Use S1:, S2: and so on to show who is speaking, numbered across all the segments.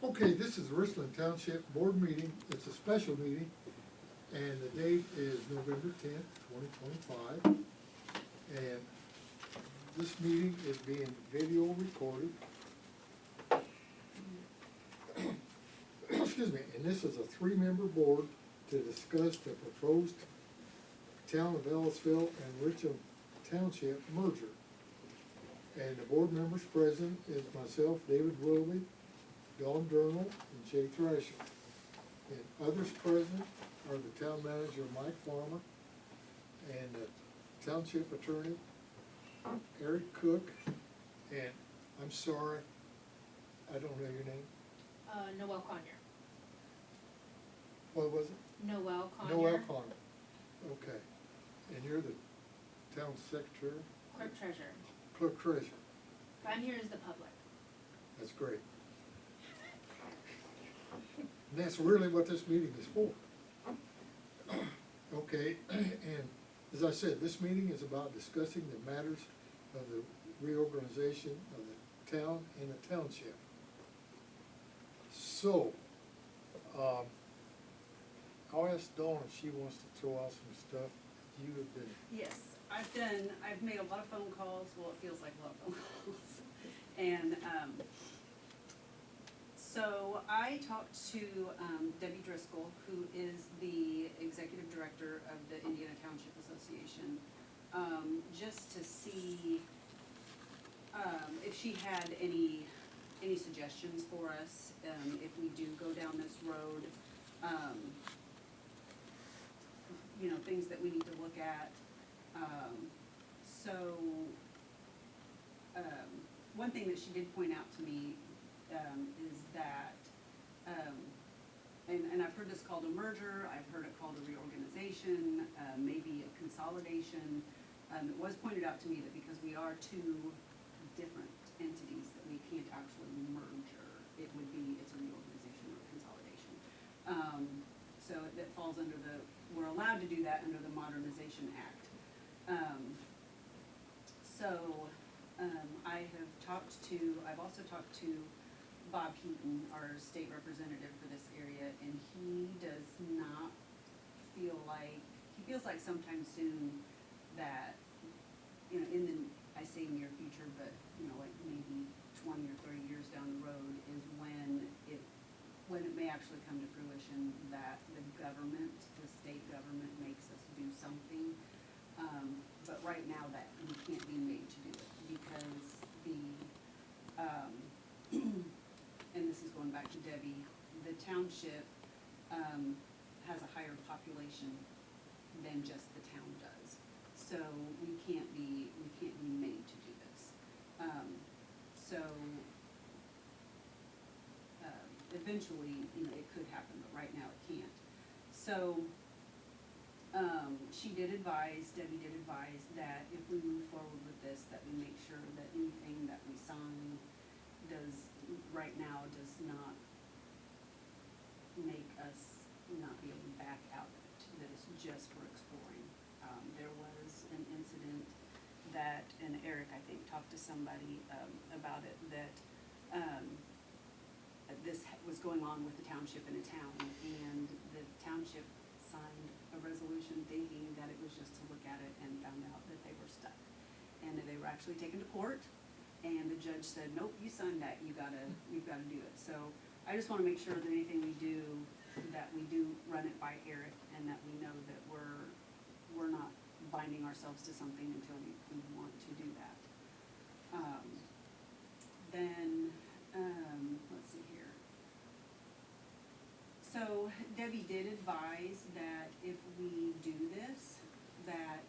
S1: Okay, this is the Richland Township Board meeting. It's a special meeting, and the date is November 10th, 2025. And this meeting is being video recorded. Excuse me, and this is a three-member board to discuss the proposed Town of Ellisville and Richland Township merger. And the board members present is myself, David Willoughby, Dawn Durnall, and Jay Thrasher. And others present are the town manager, Mike Farmer, and the township attorney, Eric Cook, and I'm sorry, I don't know your name.
S2: Noel Conyer.
S1: What was it?
S2: Noel Conyer.
S1: Noel Conner. Okay. And you're the town secretary?
S2: Clerk treasurer.
S1: Clerk treasurer.
S2: I'm here as the public.
S1: That's great. And that's really what this meeting is for. Okay, and as I said, this meeting is about discussing the matters of the reorganization of the town and the township. So, I'll ask Dawn if she wants to throw out some stuff. You have been,
S3: Yes, I've made a lot of phone calls, well, it feels like a lot of phone calls. And, so I talked to Debbie Driscoll, who is the executive director of the Indiana Township Association, just to see if she had any suggestions for us, if we do go down this road. You know, things that we need to look at. One thing that she did point out to me is that, and I've heard this called a merger, I've heard it called a reorganization, maybe a consolidation. It was pointed out to me that because we are two different entities that we can't actually merger, it's a reorganization or a consolidation. So that falls under we're allowed to do that under the Modernization Act. I've also talked to Bob Heaton, our state representative for this area, and he does not feel like, he feels like sometime soon that, you know, I say near future, but, you know, like maybe 20 or 30 years down the road is when it may actually come to fruition that the state government makes us do something. But right now that we can't be made to do it because and this is going back to Debbie, the township has a higher population than just the town does. So we can't be made to do this. Eventually, you know, it could happen, but right now it can't. So, Debbie did advise that if we move forward with this, that we make sure that anything that we sign right now does not make us not be able to back out of it, that it's just for exploring. There was an incident that, and Eric, I think, talked to somebody about it, that this was going on with the township in a town, and the township signed a resolution thinking that it was just to look at it and found out that they were stuck. And that they were actually taken to court, and the judge said, nope, you signed that, you've got to do it. So I just want to make sure that anything we do, that we do run it by Eric, and that we know that we're not binding ourselves to something until we want to do that. Let's see here. So Debbie did advise that if we do this, that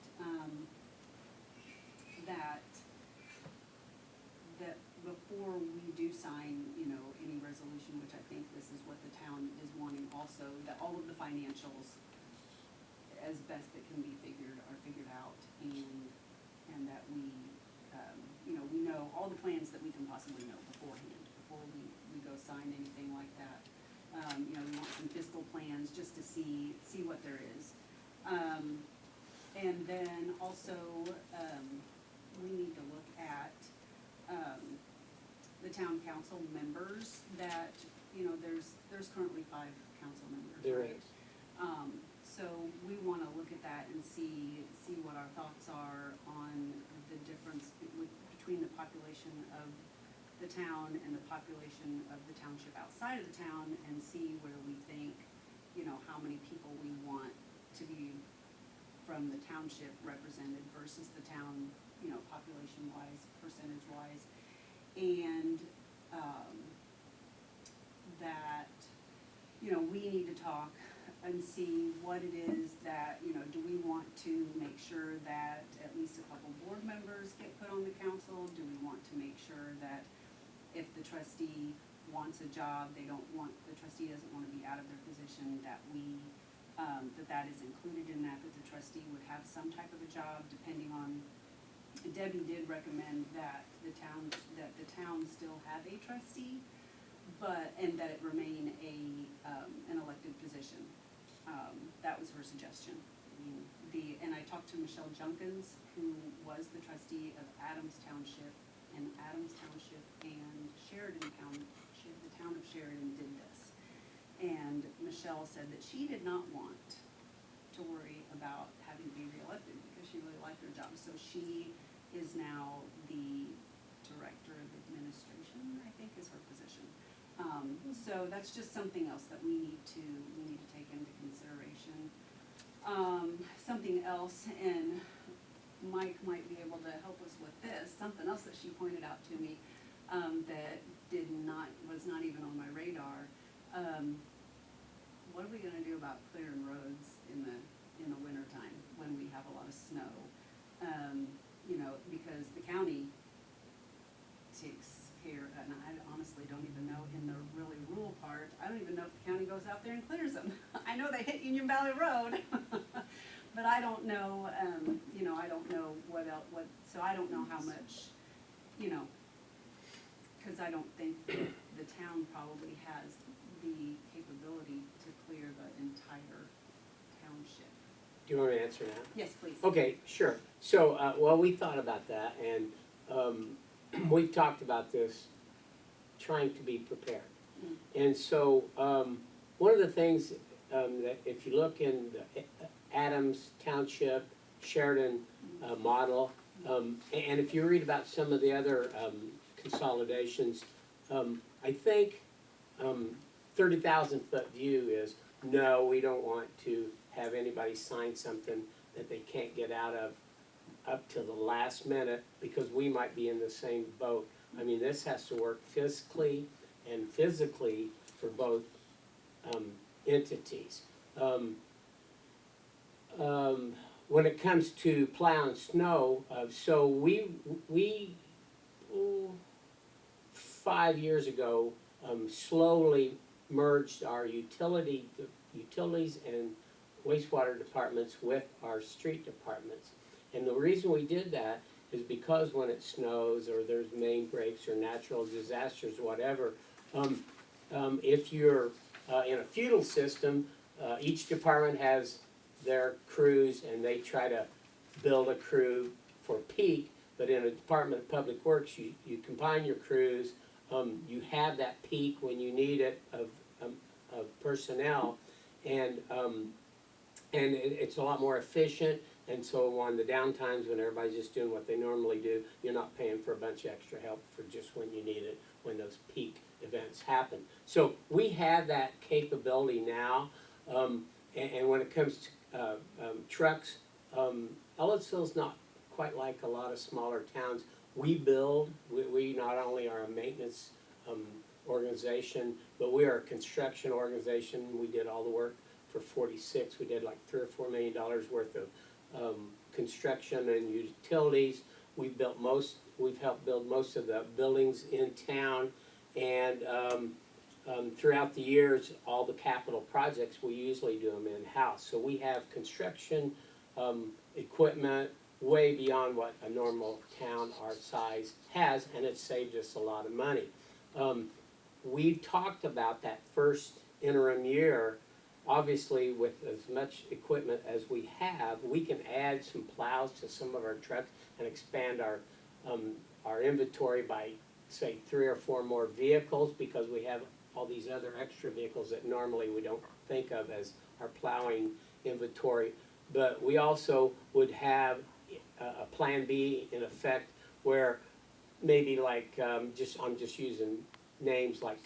S3: before we do sign, you know, any resolution, which I think this is what the town is wanting also, that all of the financials, as best it can be are figured out, and that we, you know, we know all the plans that we can possibly know beforehand, before we go sign anything like that. You know, we want some fiscal plans just to see what there is. And then also, we need to look at the town council members that, you know, there's currently 5 council members,
S4: There
S3: right?
S4: is.
S3: So we wanna look at that and see what our thoughts are on the difference between the population of the town and the population of the township outside of the town, and see where we think, you know, how many people we want to be from the township represented versus the town, you know, population-wise, percentage-wise. And, that, you know, we need to talk and see what it is that, you know, do we want to make sure that at least a couple board members get put on the council? Do we want to make sure that if the trustee wants a job, the trustee doesn't wanna be out of their position, that we, that is included in that the trustee would have some type of a job, depending on, Debbie did recommend that the town still have a trustee, and that it remain an elected position. That was her suggestion. And I talked to Michelle Junkins, who was the trustee of Adams Township, and Sheridan Township, the town of Sheridan did this. And Michelle said that she did not want to worry about having to be reelected because she really liked her job. So she is now the director of administration, I think is her position. So that's just something else that we need to take into consideration. Something else, and Mike might be able to help us with this, something else that she pointed out to me, that was not even on my radar. What are we gonna do about clearing roads in the wintertime when we have a lot of snow? You know, because the county takes care, and I honestly don't even know, in the really rural part, I don't even know if the county goes out there and clears them. I know they hit Union Valley Road, but I don't know, you know, I don't know so I don't know how much, you know, cause I don't think the town probably has the capability to clear the entire township.
S4: Do you want me to answer now?
S3: Yes, please.
S4: Okay, sure. So, well, we thought about that, and we've talked about this, trying to be prepared. And so, one of the things that if you look in the Adams Township, Sheridan model, and if you read about some of the other consolidations, I think 30,000 foot view is, no, we don't want to have anybody sign something that they can't get out of up to the last minute, because we might be in the same boat. I mean, this has to work fiscally and physically for both entities. When it comes to plowing snow, so we 5 years ago slowly merged our utilities and wastewater departments with our street departments. And the reason we did that is because when it snows or there's main breaks or natural disasters, whatever, if you're in a feudal system, each department has their crews and they try to build a crew for peak, but in a Department of Public Works, you combine your crews, you have that peak when you need it of personnel, and it's a lot more efficient. And so on the downtimes when everybody's just doing what they normally do, you're not paying for a bunch of extra help for just when you need it, when those peak events happen. So we have that capability now, and when it comes to trucks, Ellisville's not quite like a lot of smaller towns. We build, we not only are a maintenance organization, but we are a construction organization. We did all the work for 46. We did like $3 or $4 million worth of construction and utilities. We've helped build most of the buildings in town, and throughout the years, all the capital projects, we usually do them in-house. So we have construction equipment way beyond what a normal town our size has, and it's saved us a lot of money. We've talked about that first interim year. Obviously, with as much equipment as we have, we can add some plows to some of our trucks and expand our inventory by say, 3 or 4 more vehicles, because we have all these other extra vehicles that normally we don't think of as our plowing inventory. But we also would have a Plan B in effect, where maybe like, I'm just using names like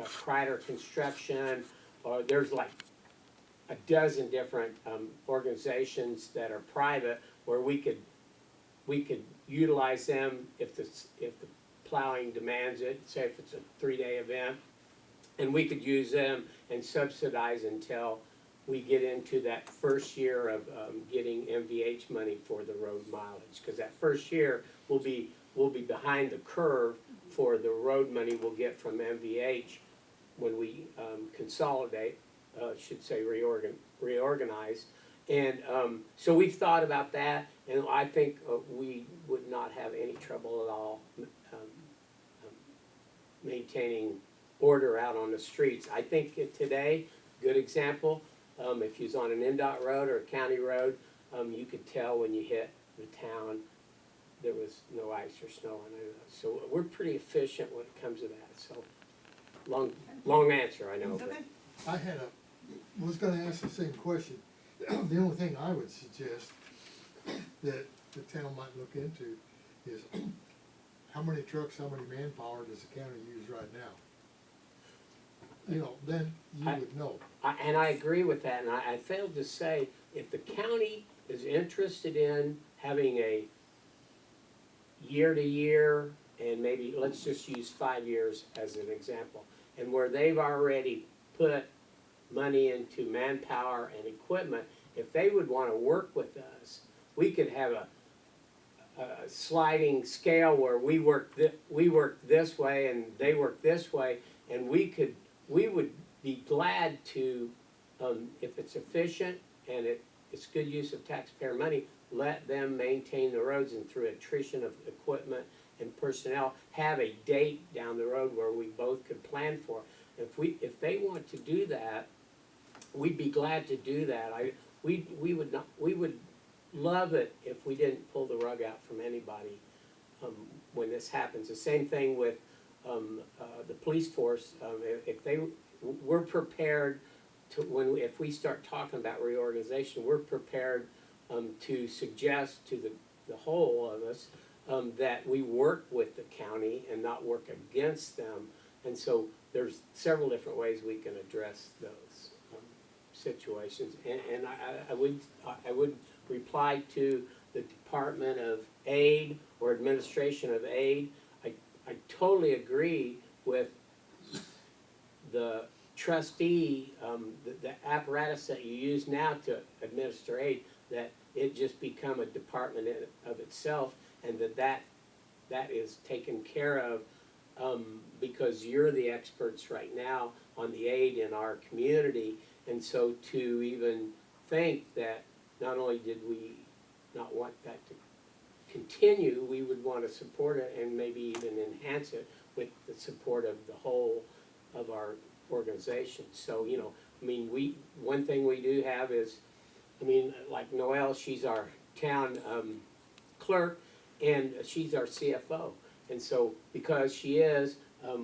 S4: Kreider Construction, or there's like a dozen different organizations that are private, where we could utilize them if the plowing demands it, say if it's a 3-day event, and we could use them and subsidize until we get into that first year of getting MVH money for the road mileage, because that first year we'll be behind the curve for the road money we'll get from MVH when we consolidate, should say reorganize. And so we've thought about that, and I think we would not have any trouble at all maintaining order out on the streets. I think today, good example, if you're on an NDOT road or a county road, you could tell when you hit the town there was no ice or snow on it. So we're pretty efficient when it comes to that. So long answer, I know. But
S1: I was gonna ask the same question. The only thing I would suggest that the town might look into is how many trucks, how many manpower does the county use right now? You know, then you would know.
S4: And I agree with that, and I failed to say, if the county is interested in having a year-to-year, and maybe, let's just use 5 years as an example, and where they've already put money into manpower and equipment, if they would want to work with us, we could have a sliding scale where we work this way and they work this way, and we would be glad to, if it's efficient and it's good use of taxpayer money, let them maintain the roads, and through attrition of equipment and personnel, have a date down the road where we both could plan for. If they want to do that, we'd be glad to do that. We would love it if we didn't pull the rug out from anybody when this happens. The same thing with the police force. We're prepared to, if we start talking about reorganization, we're prepared to suggest to the whole of us that we work with the county and not work against them. And so there's several different ways we can address those situations. And I would reply to the Department of Aid or Administration of Aid. I totally agree with the trustee, the apparatus that you use now to administer aid, that it just become a department of itself, and that is taken care of because you're the experts right now on the aid in our community. And so to even think that not only did we not want that to continue, we would want to support it and maybe even enhance it with the support of the whole of our organization. So, you know, I mean, one thing we do have is, I mean, like Noelle, she's our town clerk, and she's our CFO. And so because she is,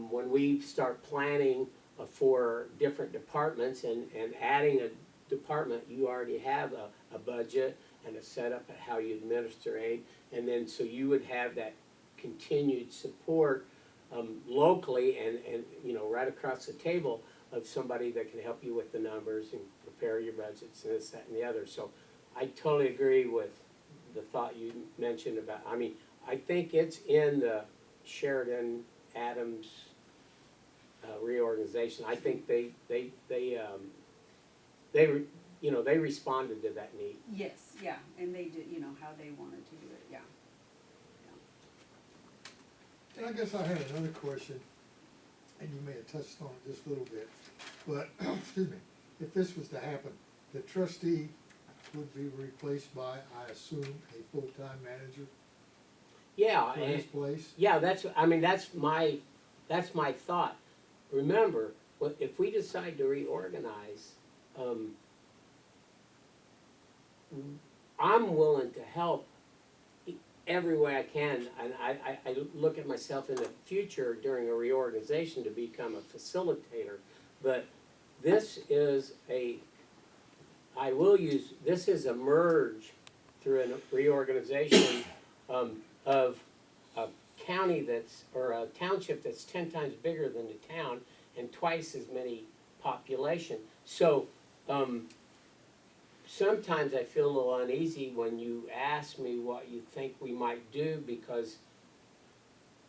S4: when we start planning for different departments and adding a department, you already have a budget and a setup at how you administer aid. And then so you would have that continued support locally and you know, right across the table of somebody that can help you with the numbers and prepare your budgets and this, that, and the other. So I totally agree with the thought you mentioned about, I mean, I think it's in the Sheridan Adams reorganization. I think they you know, they responded to that need.
S3: Yes, yeah, and they did, you know, how they wanted to do it, yeah.
S1: And I guess I had another question, and you may have touched on it just a little bit, but, excuse me, if this was to happen, the trustee would be replaced by, I assume, a full-time manager
S4: Yeah,
S1: for his place?
S4: yeah, that's my thought. Remember, if we decide to reorganize, I'm willing to help every way I can, and I look at myself in the future during a reorganization to become a facilitator. But this is this is a merge through a reorganization of a county or a township that's 10 times bigger than the town and twice as many population. So sometimes I feel a little uneasy when you ask me what you think we might do, because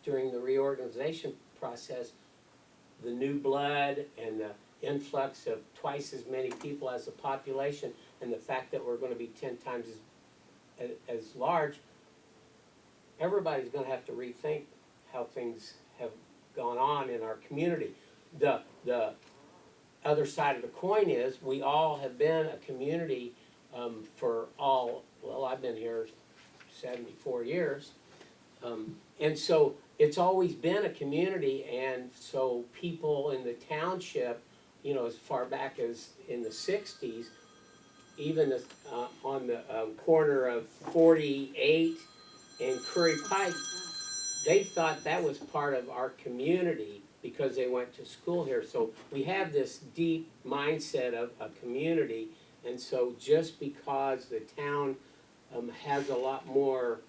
S4: during the reorganization process, the new blood and the influx of twice as many people as the population, and the fact that we're going to be 10 times as large, everybody's going to have to rethink how things have gone on in our community. The other side of the coin is we all have been a community I've been here 74 years. And so it's always been a community, and so people in the township, as far back as in the 60s, even on the corner of 48 and Curry Pike, they thought that was part of our community because they went to school here. So we have this deep mindset of a community, and so just because the town has a lot more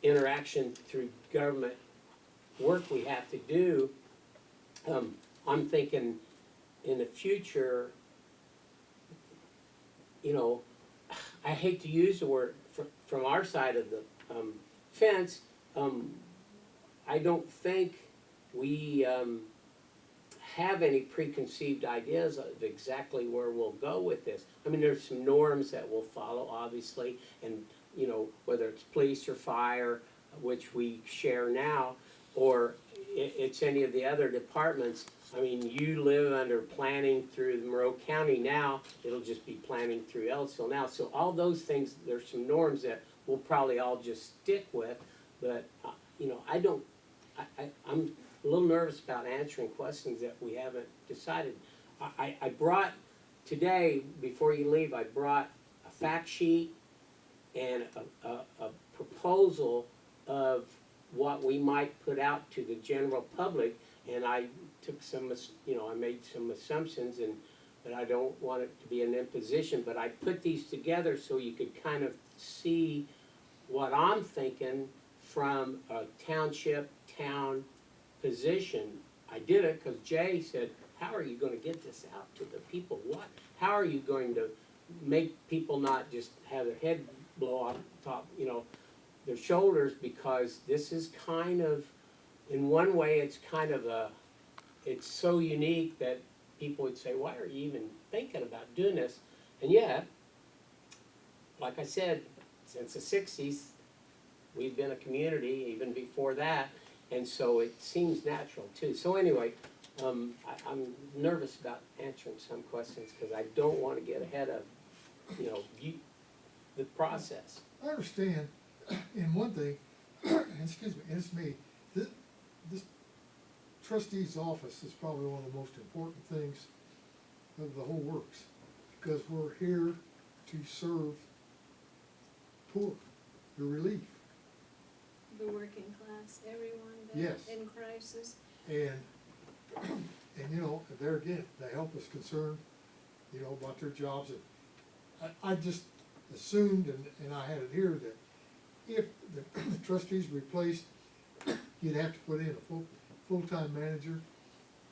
S4: interaction through government work we have to do, I'm thinking in the future, I hate to use the word from our side of the fence, I don't think we have any preconceived ideas of exactly where we'll go with this. I mean, there's some norms that we'll follow, obviously, and whether it's police or fire, which we share now, or it's any of the other departments. I mean, you live under planning through Monroe County now, it'll just be planning through Ellisville now. So all those things, there's some norms that we'll probably all just stick with, but I'm a little nervous about answering questions that we haven't decided. I brought today, before you leave, I brought a fact sheet and a proposal of what we might put out to the general public, and I took I made some assumptions, but I don't want it to be an imposition, but I put these together so you could kind of see what I'm thinking from a town position. I did it because Jay said, how are you going to get this out to the people? How are you going to make people not just have their head blow off the top, their shoulders, because this is kind of, in one way, it's so unique that people would say, why are you even thinking about doing this? And yet, like I said, since the 60s, we've been a community, even before that, and so it seems natural too. So anyway, I'm nervous about answering some questions because I don't want to get ahead of, the process.
S1: I understand, and one thing, excuse me, it's me, this trustee's office is probably one of the most important things of the whole works, because we're here to serve poor, the relief.
S5: The working class, everyone
S1: Yes.
S5: that's in crisis.
S1: And there again, they help us concerned, about their jobs. And I just assumed, and I had it here, that if the trustees replaced, you'd have to put in a full-time manager,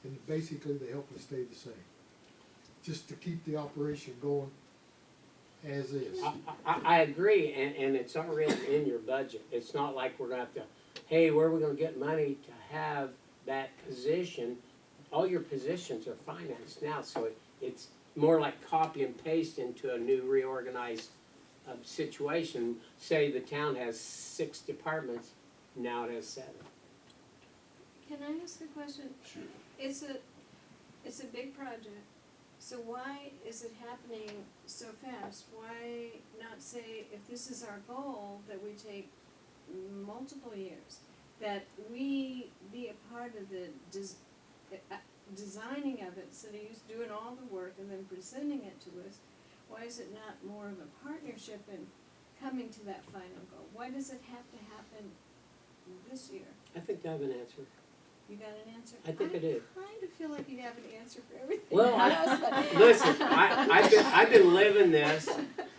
S1: and basically they help us stay the same, just to keep the operation going as is.
S4: I agree, and it's already in your budget. It's not like we're gonna have to, hey, where are we gonna get money to have that position? All your positions are financed now, so it's more like copy and paste into a new reorganized situation. Say the town has 6 departments, now it has 7.
S5: Can I ask a question?
S6: Sure.
S5: It's a big project, so why is it happening so fast? Why not say, if this is our goal, that we take multiple years, that we be a part of the designing of it, so that he's doing all the work and then presenting it to us? Why is it not more of a partnership and coming to that final goal? Why does it have to happen this year?
S4: I think I have an answer.
S5: You got an answer?
S4: I think I do.
S5: kind of feel like you have an answer for everything.
S4: Well,
S5: else, but-
S4: Listen, I've been living this.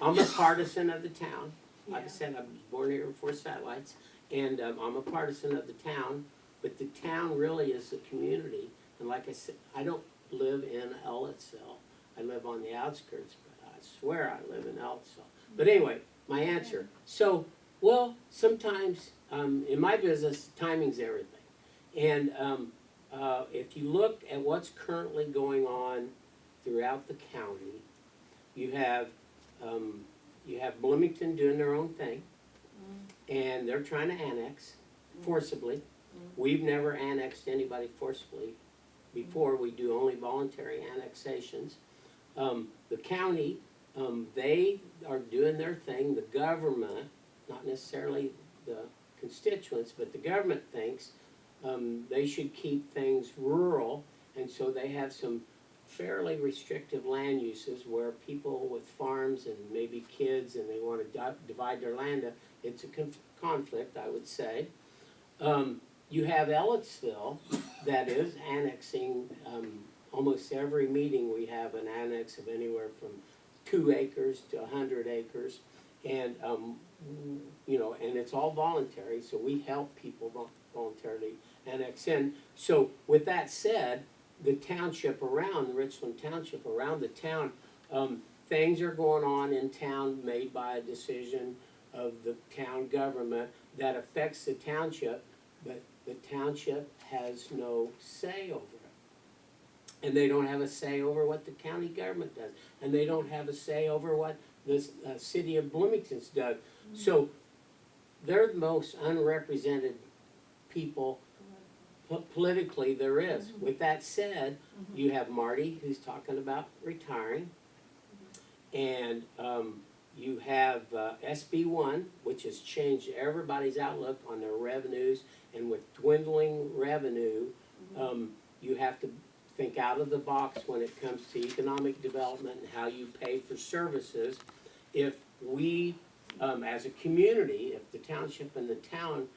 S4: I'm a partisan of the town. Like I
S5: Yeah.
S4: said, I was born here before satellites, and I'm a partisan of the town. But the town really is the community. And like I said, I don't live in Ellettsville. I live on the outskirts, but I swear I live in Ellettsville. But anyway, my answer. So, well, sometimes in my business, timing's everything. And if you look at what's currently going on throughout the county, you have Bloomington doing their own thing, and they're trying to annex forcibly. We've never annexed anybody forcibly before. We do only voluntary annexations. The county, they are doing their thing. The government, not necessarily the constituents, but the government thinks they should keep things rural, and so they have some fairly restrictive land uses where people with farms and maybe kids and they want to divide their land up. It's a conflict, I would say. You have Ellettsville that is annexing, almost every meeting we have an annex of anywhere from 2 acres to 100 acres. And, you know, and it's all voluntary, so we help people voluntarily annex in. So with that said, the township around, Richland Township around the town, things are going on in town made by a decision of the town government that affects the township, but the township has no say over it. And they don't have a say over what the county government does. And they don't have a say over what the city of Bloomington's does. So they're the most unrepresented people politically there is. With that said, you have Marty who's talking about retiring. And you have SB1, which has changed everybody's outlook on their revenues. And with dwindling revenue, you have to think out of the box when it comes to economic development and how you pay for services. If we, as a community, if the township and the town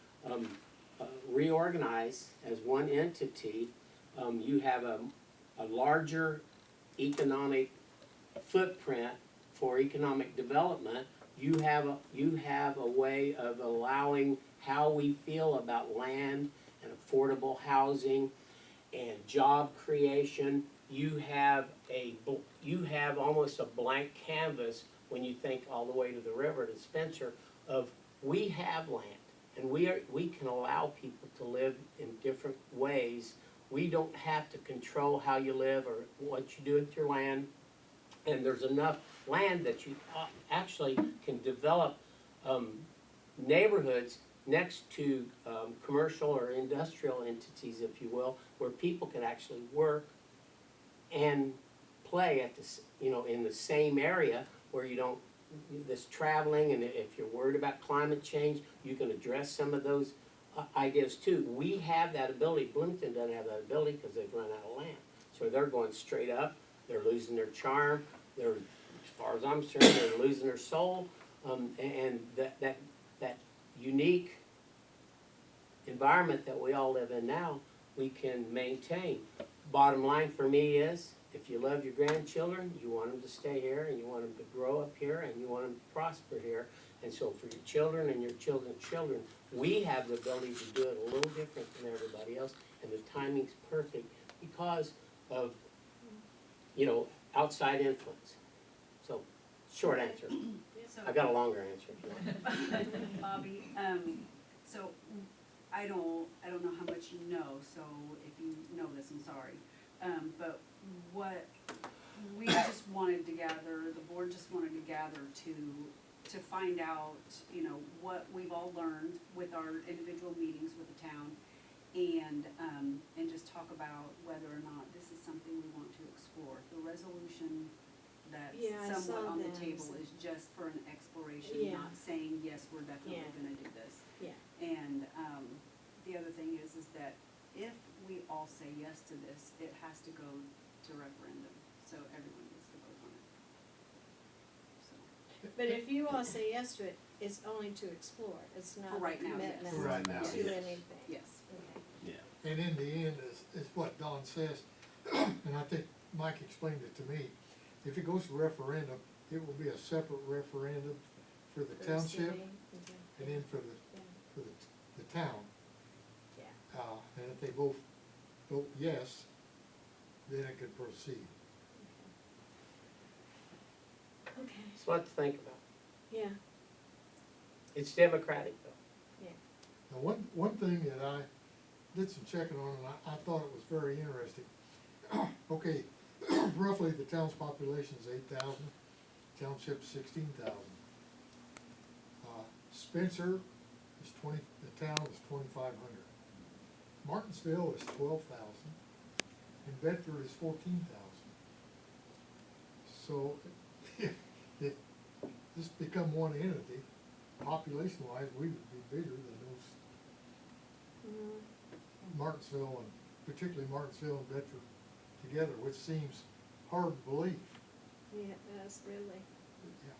S4: reorganize as one entity, you have a larger economic footprint for economic development. You have a way of allowing how we feel about land and affordable housing and job creation. You have almost a blank canvas when you think all the way to the river to Spencer of we have land and we can allow people to live in different ways. We don't have to control how you live or what you do with your land. And there's enough land that you actually can develop neighborhoods next to commercial or industrial entities, if you will, where people can actually work and play at this, you know, in the same area where you don't this traveling. And if you're worried about climate change, you can address some of those ideas too. We have that ability. Bloomington doesn't have that ability because they've run out of land, so they're going straight up. They're losing their charm. They're, as far as I'm concerned, they're losing their soul, and that unique environment that we all live in now, we can maintain. Bottom line for me is, if you love your grandchildren, you want them to stay here, and you want them to grow up here, and you want them to prosper here. And so for your children and your children's children, we have the ability to do it a little different than everybody else, and the timing's perfect because of, you know, outside influence. So, short answer.
S3: So,
S4: I got a longer answer if you want.
S3: Bobby, so I don't know how much you know, so if you know this, I'm sorry. But what we just wanted to gather, the board just wanted to gather to find out, you know, what we've all learned with our individual meetings with the town, and just talk about whether or not this is something we want to explore. The resolution that's
S5: Yeah, I
S3: somewhat
S5: saw
S3: on the
S5: that.
S3: table is just for an exploration,
S5: Yeah.
S3: not saying, yes, we're definitely
S5: Yeah.
S3: gonna do this.
S5: Yeah.
S3: And, the other thing is that if we all say yes to this, it has to go to referendum, so everyone needs to vote on it. So,
S5: But if you all say yes to it, it's only to explore, it's not
S3: For
S5: a
S3: right now, yes.
S5: commitment
S1: For right
S6: now,
S5: to
S6: yes.
S5: anything.
S3: Yes.
S5: Okay.
S6: Yeah.
S1: And in the end, is what Don says, and I think Mike explained it to me, if it goes to referendum, it will be a separate referendum for the
S5: For the
S1: township
S5: city, okay.
S1: and then for
S5: Yeah.
S1: the town.
S5: Yeah.
S1: And if they both vote yes, then it can proceed.
S5: Okay,
S4: It's a lot to think about.
S5: yeah,
S4: It's democratic though.
S5: yeah.
S1: Now, one thing that I did some checking on, and I thought it was very interesting. Okay, roughly the town's population is 8,000, township's 16,000. Spencer is the town is 2,500. Martinsville is 12,000, and Bedford is 14,000. So, if this become one entity, population-wise, we would be bigger than those
S5: Mhm.
S1: Martinsville and particularly Martinsville and Bedford together, which seems hard to believe.
S5: Yeah, that's really,
S1: Yeah.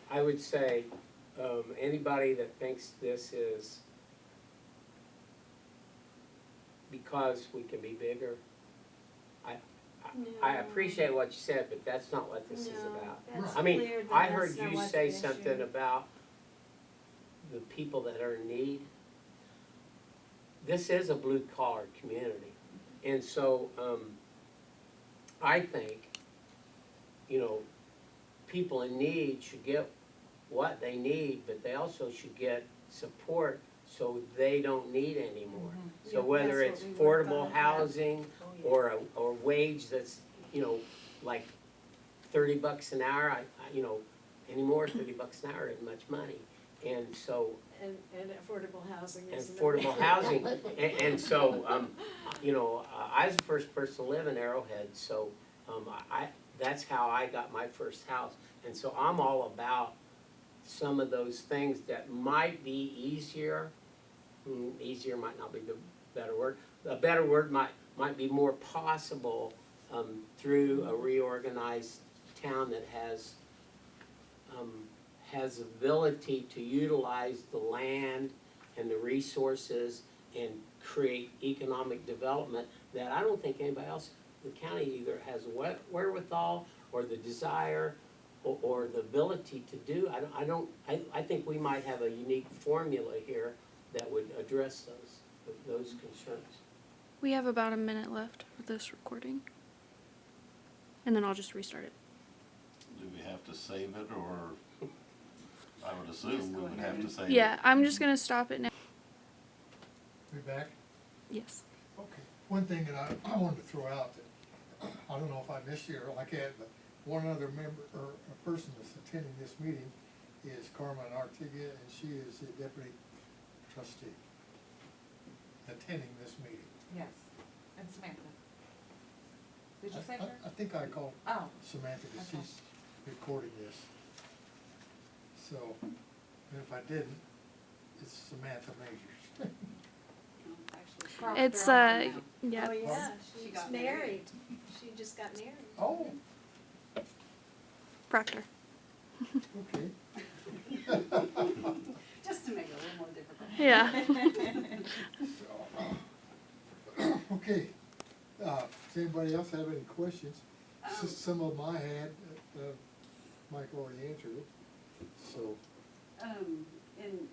S4: I would say, anybody that thinks this is because we can be bigger, I
S5: No.
S4: appreciate what you said, but that's not what this is
S5: no,
S4: about.
S5: that's
S4: I mean,
S5: clear that
S4: I
S5: that's
S4: heard
S5: not
S4: you
S5: what
S4: say
S5: the
S4: something
S5: issue-
S4: about the people that are in need. This is a blue collar community, and so, I think, people in need should get what they need, but they also should get support so they don't need anymore. So
S5: Yeah,
S4: whether
S5: that's
S4: it's
S5: what we work
S4: affordable
S5: on, yeah.
S4: housing,
S5: Oh, yeah.
S4: or a wage that's, like $30 an hour, anymore, $30 an hour isn't much money. And so,
S5: And affordable housing
S4: and
S5: is.
S4: affordable housing, and so, I was the first person to live in Arrowhead, so, that's how I got my first house. And so I'm all about some of those things that might be easier, easier might not be the better word. A better word might be more possible, through a reorganized town that has ability to utilize the land and the resources and create economic development that I don't think anybody else, the county either has wherewithal or the desire or the ability to do. I think we might have a unique formula here that would address those concerns.
S7: We have about a minute left for this recording. And then I'll just restart it.
S6: Do we have to save it, or I would assume we would have to save it?
S7: Yeah, I'm just gonna stop it now.
S1: We back?
S7: Yes.
S1: Okay. One thing that I wanted to throw out that, I don't know if I missed you or like that, but one other member, or a person that's attending this meeting is Carmen Artiga, and she is the deputy trustee attending this meeting.
S8: Yes, and Samantha. Did you say
S1: I
S8: her?
S1: think I called
S8: Oh,
S1: Samantha, because
S8: Okay.
S1: she's recording this. So, and if I didn't, it's Samantha Majors.
S3: Actually,
S7: It's,
S3: they're on now.
S7: yeah.
S5: Oh, yeah,
S3: She
S5: she's
S3: got
S5: married.
S3: married.
S5: She just got married.
S1: Oh,
S7: Proctor.
S1: okay.
S3: Just to make it a little more difficult.
S7: Yeah.
S1: Okay, does anybody else have any questions? Some of them I had, Mike already answered it, so.
S3: And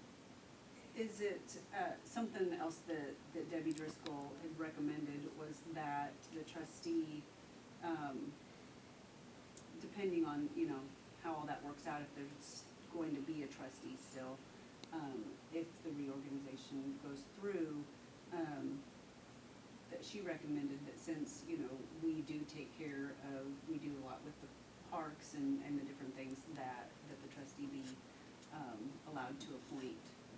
S3: is it, something else that Debbie Driscoll had recommended was that the trustee, depending on, how all that works out, if there's going to be a trustee still, if the reorganization goes through, that she recommended that since, we do take care of, we do a lot with the parks and the different things that the trustee be, allowed to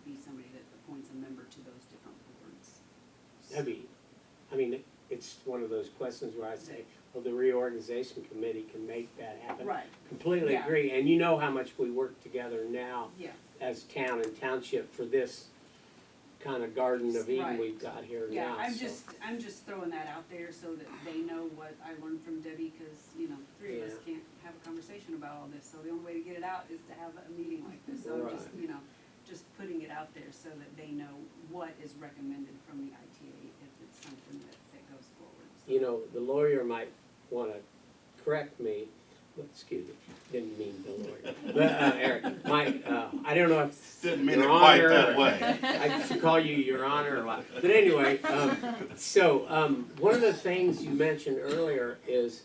S3: be somebody that appoints a member to those different boards.
S4: It's one of those questions where I say, well, the reorganization committee can make that happen.
S3: Right,
S4: Completely
S3: Yeah.
S4: agree, and you know how much we work together now
S3: yeah,
S4: as town and township for this kind of Garden of Eden
S3: Right.
S4: we've got here
S3: Yeah,
S4: now,
S3: I'm
S4: so.
S3: just throwing that out there so that they know what I learned from Debbie, cause, you know, three of us
S4: Yeah.
S3: can't have a conversation about all this, so the only way to get it out is to have a meeting like this, so I'm just,
S4: Right.
S3: you know, just putting it out there so that they know what is recommended from the ITA if it's something that goes forward, so.
S4: You know, the lawyer might wanna correct me, but, excuse me, didn't mean the lawyer. But, Eric, Mike, I don't know if.
S6: Didn't mean
S4: Your
S6: it quite
S4: Honor,
S6: that
S4: or-
S6: way.
S4: I should call you Your Honor or what, but anyway, one of the things you mentioned earlier is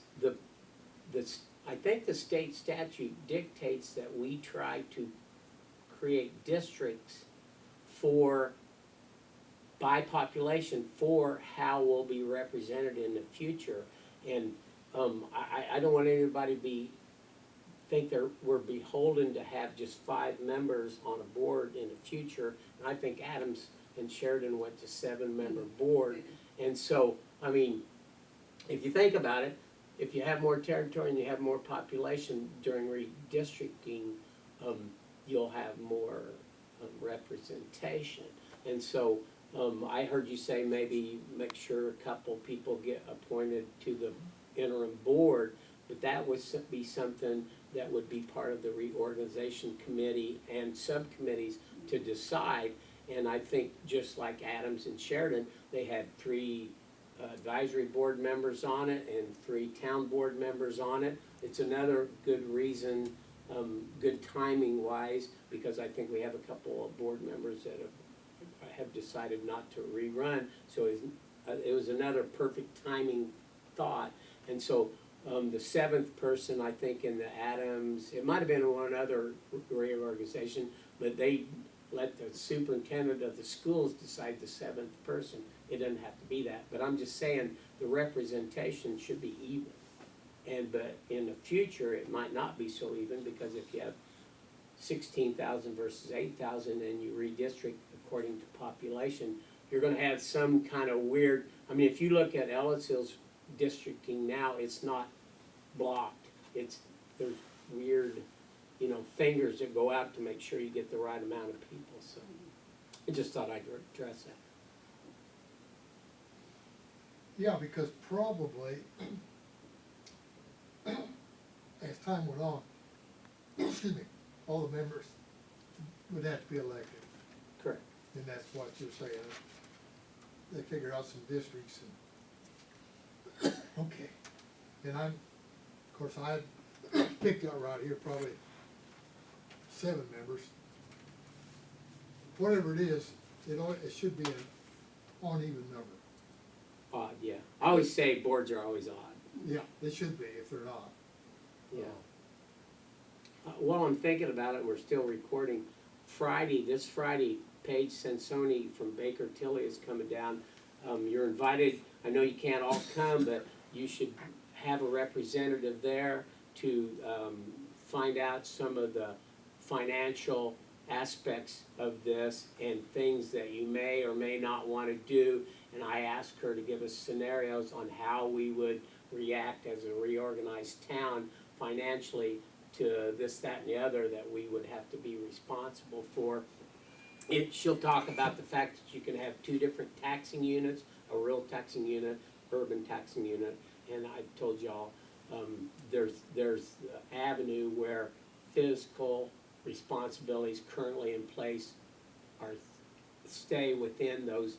S4: I think the state statute dictates that we try to create districts by population for how we'll be represented in the future. And I don't want anybody to think we're beholden to have just 5 members on a board in the future. And I think Adams and Sheridan went to 7-member board. And so, I mean, if you think about it, if you have more territory and you have more population during redistricting, you'll have more representation. And so, I heard you say maybe make sure a couple people get appointed to the interim board, but that would be something that would be part of the reorganization committee and subcommittees to decide. And I think just like Adams and Sheridan, they had 3 advisory board members on it and 3 town board members on it. It's another good reason, good timing wise, because I think we have a couple of board members that have decided not to rerun. So it was another perfect timing thought. And so the 7th person, I think in the Adams, it might have been one other reorganization, but they let the superintendent of the schools decide the 7th person. It doesn't have to be that, but I'm just saying the representation should be even. But in the future, it might not be so even, because if you have 16,000 versus 8,000 and you redistrict according to population, you're gonna have some kind of weird, I mean, if you look at Ellisville's districting now, it's not blocked. There's weird, fingers that go out to make sure you get the right amount of people, so I just thought I'd address that.
S1: Yeah, because probably, as time went on, excuse me, all the members would have to be elected.
S4: Correct.
S1: And that's what you're saying. They figure out some districts and, okay. And of course, I picked out right here probably 7 members. Whatever it is, it should be an uneven number.
S4: Odd, yeah. I always say boards are always odd.
S1: Yeah, they should be if they're not.
S4: Yeah. While I'm thinking about it, we're still recording. This Friday, Paige Sansoni from Baker Tilly is coming down. You're invited. I know you can't all come, but you should have a representative there to find out some of the financial aspects of this and things that you may or may not want to do. And I asked her to give us scenarios on how we would react as a reorganized town financially to this, that, and the other that we would have to be responsible for. She'll talk about the fact that you can have 2 different taxing units, a rural taxing unit, urban taxing unit, and I've told y'all, there's the avenue where fiscal responsibilities currently in place stay within those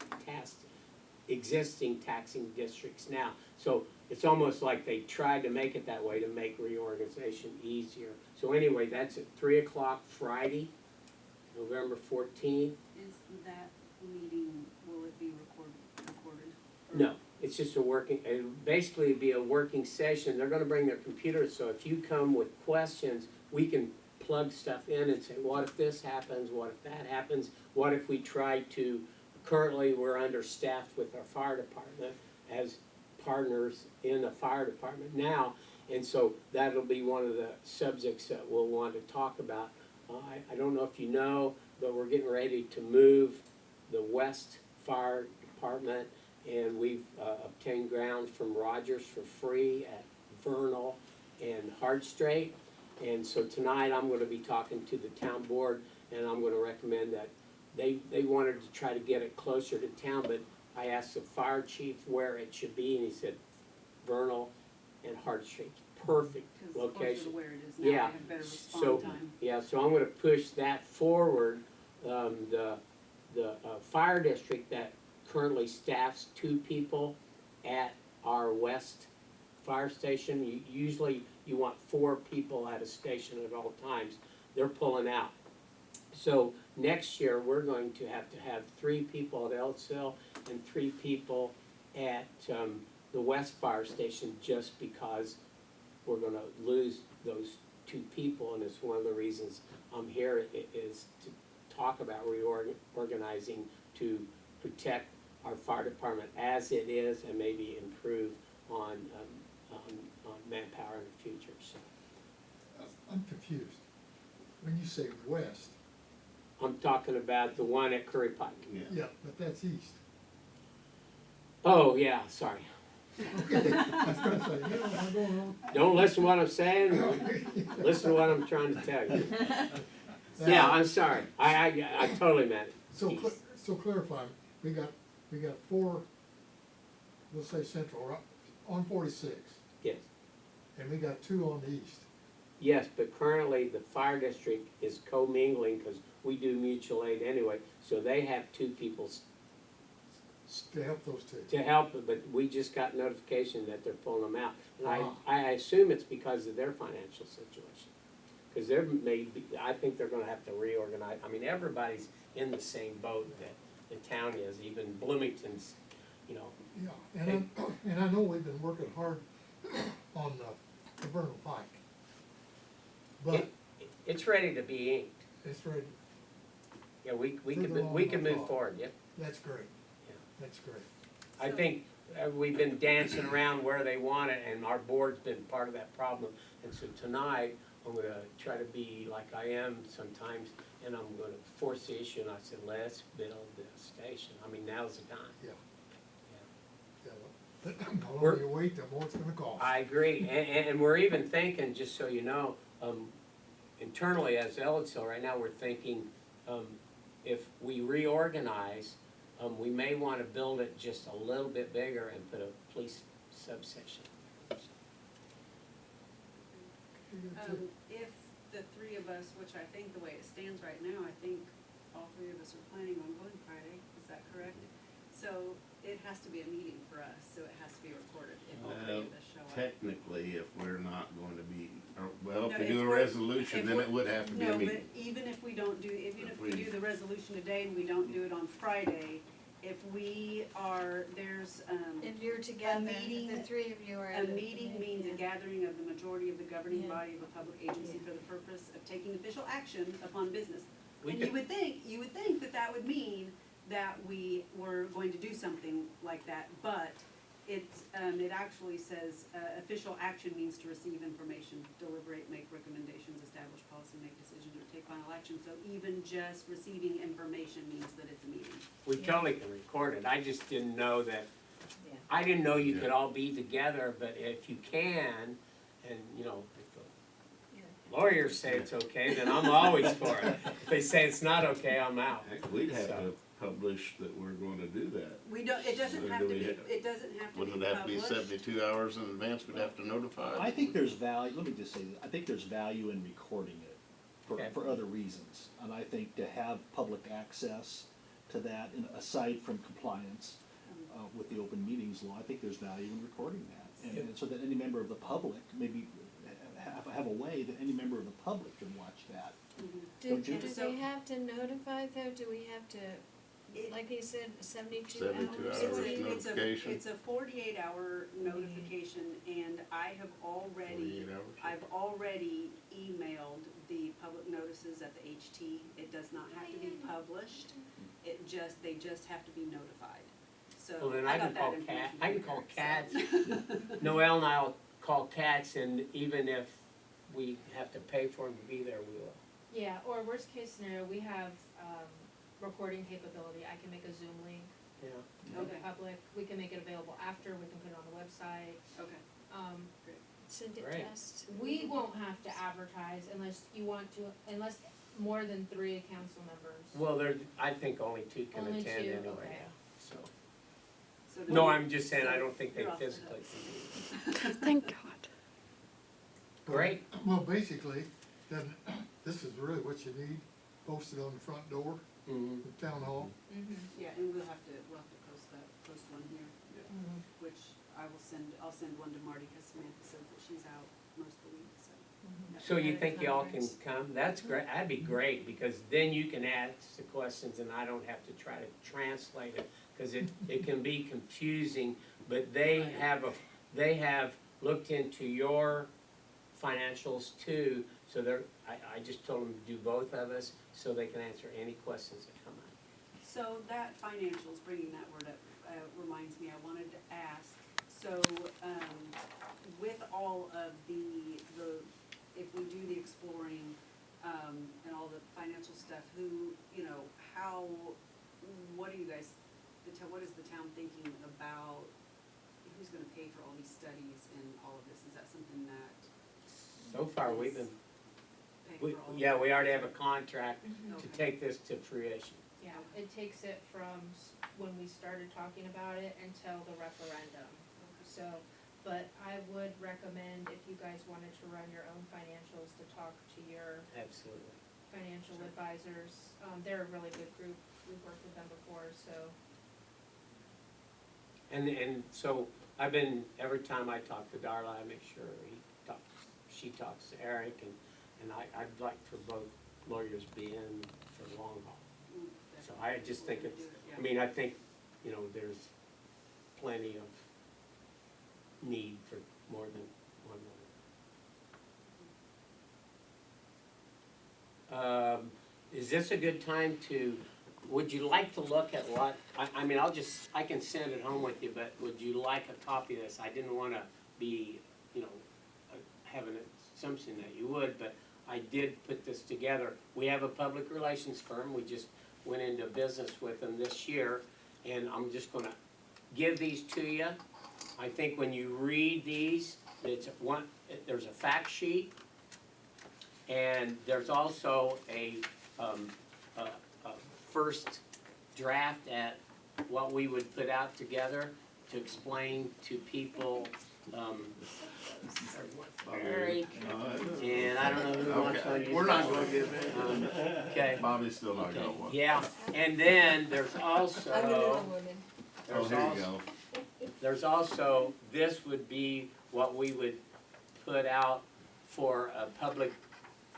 S4: existing taxing districts now. So it's almost like they tried to make it that way to make reorganization easier. So anyway, that's at 3 o'clock Friday, November 14th.
S3: Is that meeting, will it be recorded? Or-
S4: No, it's just it'll basically be a working session. They're gonna bring their computers, so if you come with questions, we can plug stuff in and say, what if this happens, what if that happens, what if we try to, currently we're understaffed with our fire department as partners in a fire department now, and so that'll be one of the subjects that we'll want to talk about. I don't know if you know, but we're getting ready to move the West Fire Department, and we've obtained ground from Rogers for free at Vernal and Hard Strait. And so tonight I'm going to be talking to the town board, and I'm going to recommend that they wanted to try to get it closer to town, but I asked the fire chief where it should be, and he said Vernal and Hart Street, perfect
S3: Cause closer to
S4: location.
S3: where it is now, they
S4: Yeah,
S3: have better
S4: so,
S3: response time.
S4: yeah, so I'm gonna push that forward. The fire district that currently staffs 2 people at our west fire station, usually you want 4 people at a station at all times, they're pulling out. So next year, we're going to have 3 people at Ellisville and 3 people at, the west fire station, just because we're gonna lose those 2 people, and it's one of the reasons I'm here, is to talk about reorganizing to protect our fire department as it is, and maybe improve on manpower in the future, so.
S1: I'm confused. When you say west,
S4: I'm talking about the one at Curry Pike.
S1: yeah, but that's east.
S4: Oh, yeah, sorry.
S1: Okay, I was gonna say, you know, am I going wrong?
S4: Don't listen to what I'm saying, listen to what I'm trying to tell you. Yeah, I'm sorry, I totally meant it.
S1: So clarify, we got 4, let's say central, right, on 46,
S4: Yes,
S1: and we got 2 on the east.
S4: yes, but currently the fire district is commingling, because we do mutual aid anyway, so they have 2 people
S1: To help those 2.
S4: to help, but we just got notification that they're pulling them out. And
S1: Ah.
S4: I assume it's because of their financial situation. Because they're I think they're gonna have to reorganize, I mean, everybody's in the same boat that the town is, even Bloomington's, you know.
S1: Yeah, and I know we've been working hard on the Vernal Pike. But
S4: It's ready to be inked.
S1: it's ready,
S4: Yeah, we
S1: Further
S4: can,
S1: along
S4: we
S1: the
S4: can move
S1: thought.
S4: forward, yep.
S1: that's great.
S4: Yeah.
S1: That's great.
S4: I think we've been dancing around where they want it, and our board's been part of that problem. And so tonight, I'm gonna try to be like I am sometimes, and I'm gonna force the issue, and I said, let's build this station. I mean, now's the time.
S1: Yeah.
S4: Yeah.
S1: Yeah, the
S4: We're-
S1: longer you wait, the more it's gonna cost.
S4: I agree, and we're even thinking, just so you know, internally as Ellisville, right now, we're thinking, if we reorganize, we may wanna build it just a little bit bigger and put a police substation.
S3: If the 3 of us, which I think the way it stands right now, I think all 3 of us are planning on going Friday, is that correct? So it has to be a meeting for us, so it has to be recorded if all 3 of us show up.
S6: Technically, if we're not going to be, or, well,
S3: No,
S6: if we
S3: if
S6: do a
S3: we're-
S6: resolution,
S3: if
S6: then
S3: we're-
S6: it would have to be a
S3: No,
S6: meeting.
S3: but even if we don't do, even
S6: If
S3: if we
S6: we-
S3: do the resolution today and we don't do it on Friday, if we are, there's,
S5: If you're together,
S3: meeting-
S5: if the 3 of you are
S3: a
S5: at
S3: meeting means a
S5: yeah.
S3: gathering of the majority of the governing
S5: Yeah.
S3: body of a public agency
S5: Yeah.
S3: for the purpose of taking official action upon business.
S4: We
S3: And
S4: could-
S3: you would think that that would mean that we were going to do something like that, but it actually says, official action means to receive information, deliberate, make recommendations, establish policy, make decisions, or take final action. So even just receiving information means that it's a meeting.
S4: We totally can record it, I just didn't know that,
S5: Yeah.
S4: I didn't know you could all be together, but if you can, and, you know, if the lawyers say it's okay, then I'm always for it. If they say it's not okay, I'm out.
S6: Heck, we'd have
S4: So-
S6: to publish that we're going to do that.
S3: We don't, it doesn't
S6: So
S3: have
S6: do
S3: to
S6: we
S3: be,
S6: have-
S3: it doesn't have to be
S6: Wouldn't it have to be
S3: published.
S6: 72 hours in advance, we'd have to notify?
S9: I think there's value, let me just say this, I think there's value in recording it
S4: Okay.
S9: for other reasons. And I think to have public access to that, and aside from compliance with the open meetings law, I think there's value in recording that. And so that any member of the public, maybe have a way that any member of the public can watch that.
S5: Do
S9: Don't you?
S5: they have to notify though, do we have to,
S3: It-
S5: like he said, 72
S6: 72
S5: hours?
S6: hours.
S3: It's
S6: Notification.
S3: a 48-hour notification, and I have already,
S6: 48 hours.
S3: I've already emailed the public notices at the HT. It does not have to be published, they just have to be notified. So
S4: Well, then
S3: I
S4: I
S3: got
S4: can
S3: that
S4: call
S3: information.
S4: I can call
S3: here,
S4: Cats. Noel and I'll call Cats, and even if we have to pay for them to be there, we will.
S2: Yeah, or worst case scenario, we have, recording capability, I can make a Zoom link
S4: Yeah.
S2: for the
S3: Okay.
S2: public, we can make it available after, we can put it on the website.
S3: Okay.
S5: Send it
S4: Great.
S5: test.
S2: We won't have to advertise unless you want to, unless more than 3 council members.
S4: Well, I think only 2 can
S2: Only
S4: attend
S2: 2,
S4: anyway,
S2: okay.
S4: yeah, so.
S3: So
S4: No,
S3: do-
S4: I'm just saying, I don't think they
S3: You're off the
S4: physically
S3: hook.
S4: can do
S7: Thank God.
S4: it. Great,
S1: Well, basically, then, this is really what you need, posted on the front door,
S4: mhm.
S1: the town hall.
S2: Mm-hmm.
S3: Yeah, and we'll have to post one here,
S2: Mm-hmm.
S3: which I'll send one to Marty, cause Samantha said that she's out most of the week, so.
S4: So you think y'all can come? That's great, that'd be great, because then you can ask the questions and I don't have to try to translate it, cause it can be confusing, but they have looked into your financials too, so I just told them to do both of us, so they can answer any questions that come up.
S3: So that financials, bringing that word up, reminds me, I wanted to ask, so, with all of the, if we do the exploring, and all the financial stuff, what are you guys, what is the town thinking about, who's gonna pay for all these studies and all of this? Is that something that
S4: So far, we've been,
S3: paying for all of
S4: yeah,
S3: it?
S4: we already have a contract
S2: Mm-hmm.
S4: to
S3: Okay.
S4: take this to fruition.
S2: Yeah, it takes it from when we started talking about it until the referendum. So, but I would recommend if you guys wanted to run your own financials, to talk to your
S4: Absolutely.
S2: financial advisors. They're a really good group, we've worked with them before, so.
S4: And so I've been, every time I talk to Darla, I make sure she talks to Eric, and I'd like for both lawyers be in for the long haul.
S3: Mm,
S4: So
S3: definitely.
S4: I just think
S3: We're
S4: it's,
S3: gonna do it,
S4: I mean, I think, there's plenty of need for more than one lawyer. Is this a good time would you like to look at what, I mean, I can send it home with you, but would you like a copy of this? I didn't wanna be, have an assumption that you would, but I did put this together. We have a public relations firm, we just went into business with them this year, and I'm just gonna give these to you. I think when you read these, there's a fact sheet, and there's also a first draft at what we would put out together to explain to people, Eric, and I don't know who wants to use
S6: Okay, we're not
S4: that
S6: gonna
S4: one.
S6: give it.
S4: Okay.
S6: Bobby's still not
S4: Okay,
S6: got one.
S4: yeah, and then there's also.
S6: Oh,
S4: There's
S6: here you
S4: also,
S6: go.
S4: there's also, this would be what we would put out for a public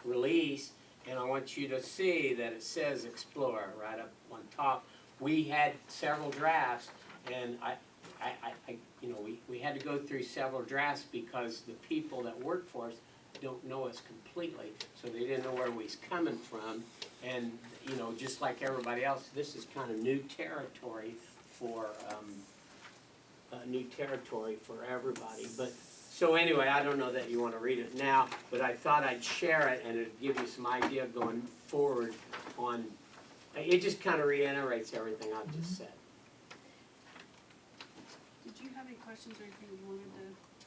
S4: release, and I want you to see that it says Explorer right up on top. We had several drafts, and we had to go through several drafts because the people that work for us don't know us completely, so they didn't know where we was coming from. And, just like everybody else, this is kind of new territory for everybody. But, so anyway, I don't know that you want to read it now, but I thought I'd share it and it'd give you some idea going forward on, it just kind of reiterates everything I've just said.
S3: Did you have any questions or anything you wanted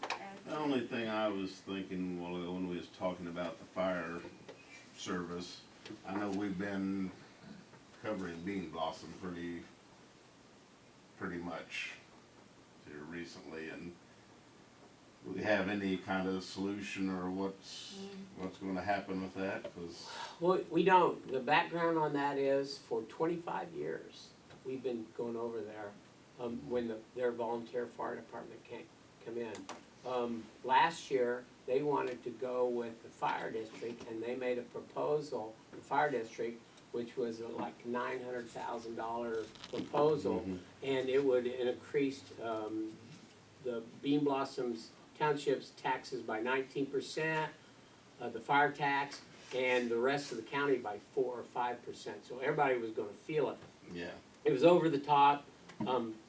S3: to add?
S6: The only thing I was thinking, when we was talking about the fire service, I know we've been covering Bean Blossom pretty much here recently, and do we have any kind of solution or what's gonna happen with that? 'Cause
S4: Well, we don't. The background on that is for 25 years, we've been going over there when their volunteer fire department can't come in. Last year, they wanted to go with the fire district, and they made a proposal, the fire district, which was like $900,000 proposal, and it would increase the Bean Blossoms Township's taxes by 19%, the fire tax, and the rest of the county by 4 or 5%. So everybody was gonna feel it.
S6: yeah,
S4: It was over the top.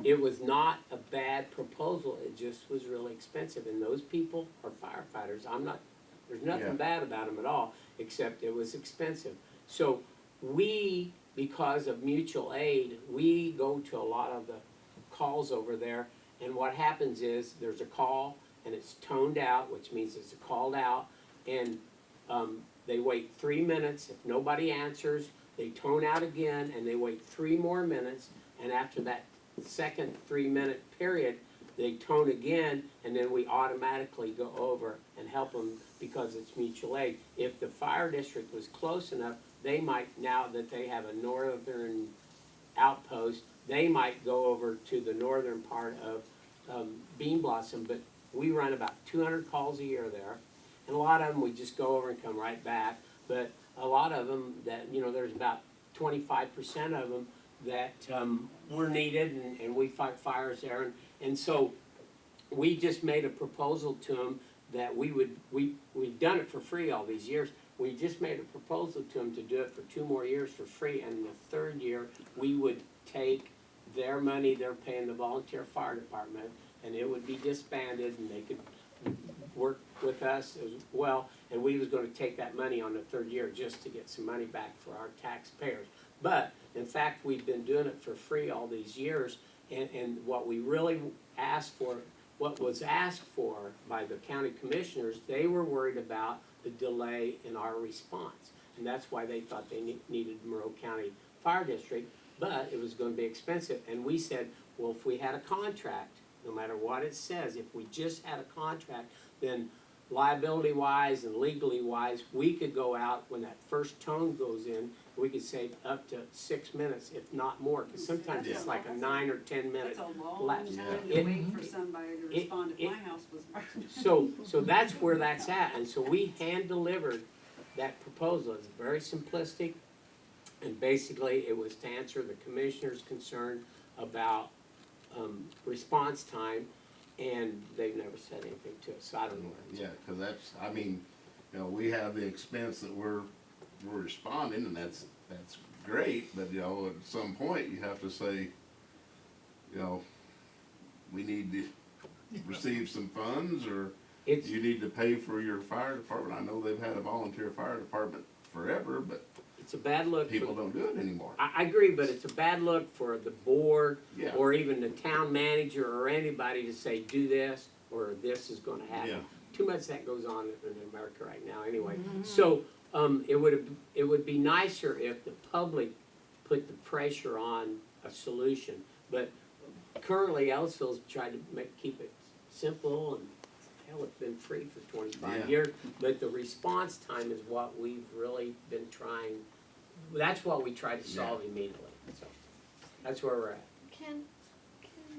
S4: It was not a bad proposal, it just was really expensive, and those people are firefighters. There's nothing
S6: Yeah.
S4: bad about them at all, except it was expensive. So because of mutual aid, we go to a lot of the calls over there, and what happens is, there's a call, and it's toned out, which means it's called out, and they wait 3 minutes, if nobody answers, they tone out again, and they wait 3 more minutes, and after that second 3-minute period, they tone again, and then we automatically go over and help them because it's mutual aid. If the fire district was close enough, they might, now that they have a northern outpost, they might go over to the northern part of Bean Blossom, but we run about 200 calls a year there, and a lot of them we just go over and come right back, but a lot of them that, you know, there's about 25% of them that were needed, and we fight fires there, and so we just made a proposal to them that we've done it for free all these years. We just made a proposal to them to do it for 2 more years for free, and the 3rd year, we would take their money they're paying the volunteer fire department, and it would be disbanded, and they could work with us as well, and we was gonna take that money on the 3rd year just to get some money back for our taxpayers. But, in fact, we've been doing it for free all these years, and what we really asked for, what was asked for by the county commissioners, they were worried about the delay in our response. And that's why they thought they needed Monroe County Fire District, but it was gonna be expensive. And we said, well, if we had a contract, no matter what it says, if we just had a contract, then liability-wise and legally-wise, we could go out when that first tone goes in, we could save up to 6 minutes, if not more, because sometimes it's like a 9 or 10 minute
S3: It's a long
S4: lapse.
S3: time
S4: Yeah.
S3: to wait for somebody to respond if
S4: it-
S3: my house was burned.
S4: So that's where that's at, and so we hand-delivered that proposal. It's very simplistic, and basically it was to answer the commissioner's concern about response time, and they've never said anything to us, so I don't know where it's
S6: Yeah, cause that's, I mean, you know, we have the expense that we're responding, and that's great, but, you know, at some point, you have to say, you know, we need to receive some funds, or
S4: It's,
S6: you need to pay for your fire department. I know they've had a volunteer fire department forever, but
S4: it's a bad look
S6: people
S4: for,
S6: don't do it anymore.
S4: I agree, but it's a bad look for the board,
S6: Yeah.
S4: or even the town manager, or anybody to say, do this, or this is gonna happen.
S6: Yeah.
S4: Too much that goes on in America right now, anyway. So, it would be nicer if the public put the pressure on a solution. But currently, Ellisville's tried to keep it simple, and hell, it's been free for 25
S6: Yeah.
S4: years. But the response time is what we've really been trying, that's what we try to solve immediately, so. That's where we're at.
S5: Can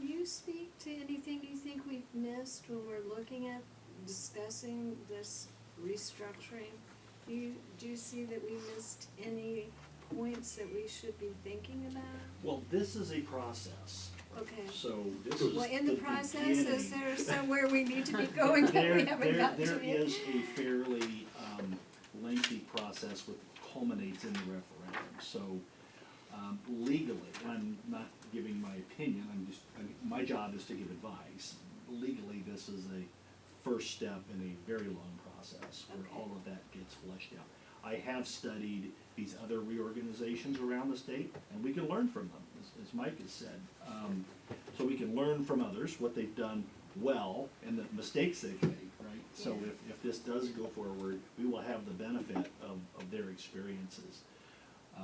S5: you speak to anything you think we've missed when we're looking at discussing this restructuring? Do you see that we missed any points that we should be thinking about?
S9: Well, this is a process,
S5: Okay.
S9: so this is
S5: Well, in the process, is
S9: beginning.
S5: there somewhere we need to be going that we haven't gotten
S9: There
S5: to yet?
S9: is a fairly lengthy process which culminates in the referendum. So legally, and I'm not giving my opinion, my job is to give advice. Legally, this is a first step in a very long process where
S5: Okay.
S9: all of that gets fleshed out. I have studied these other reorganizations around the state, and we can learn from them, as Mike has said. So we can learn from others, what they've done well, and the mistakes they've made, right? So
S5: Yeah.
S9: if this does go forward, we will have the benefit of their experiences.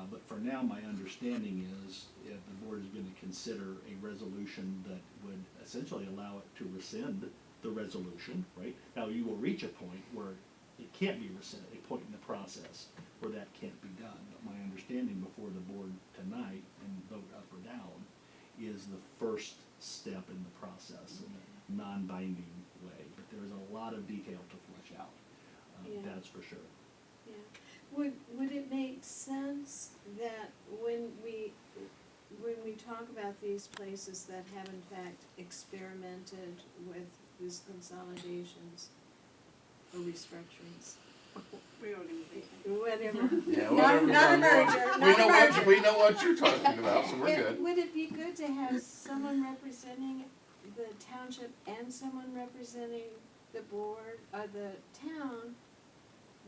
S9: But for now, my understanding is if the board is gonna consider a resolution that would essentially allow it to rescind the resolution, right? Now, you will reach a point where it can't be rescinded, a point in the process where that can't be done. But my understanding before the board tonight and vote up or down is the first step in the process in a non-binding way. But there's a lot of detail to flesh out,
S5: Yeah.
S9: that's for sure.
S5: Yeah. Would it make sense that when we talk about these places that have in fact experimented with these consolidations or restructurings,
S3: Reorganization.
S5: whatever,
S6: Yeah,
S5: not,
S6: whatever.
S5: not a merger,
S6: We
S5: not
S6: know
S5: a merger.
S6: what, we know what you're talking about, so we're
S5: And
S6: good.
S5: would it be good to have someone representing the township and someone representing the board or the town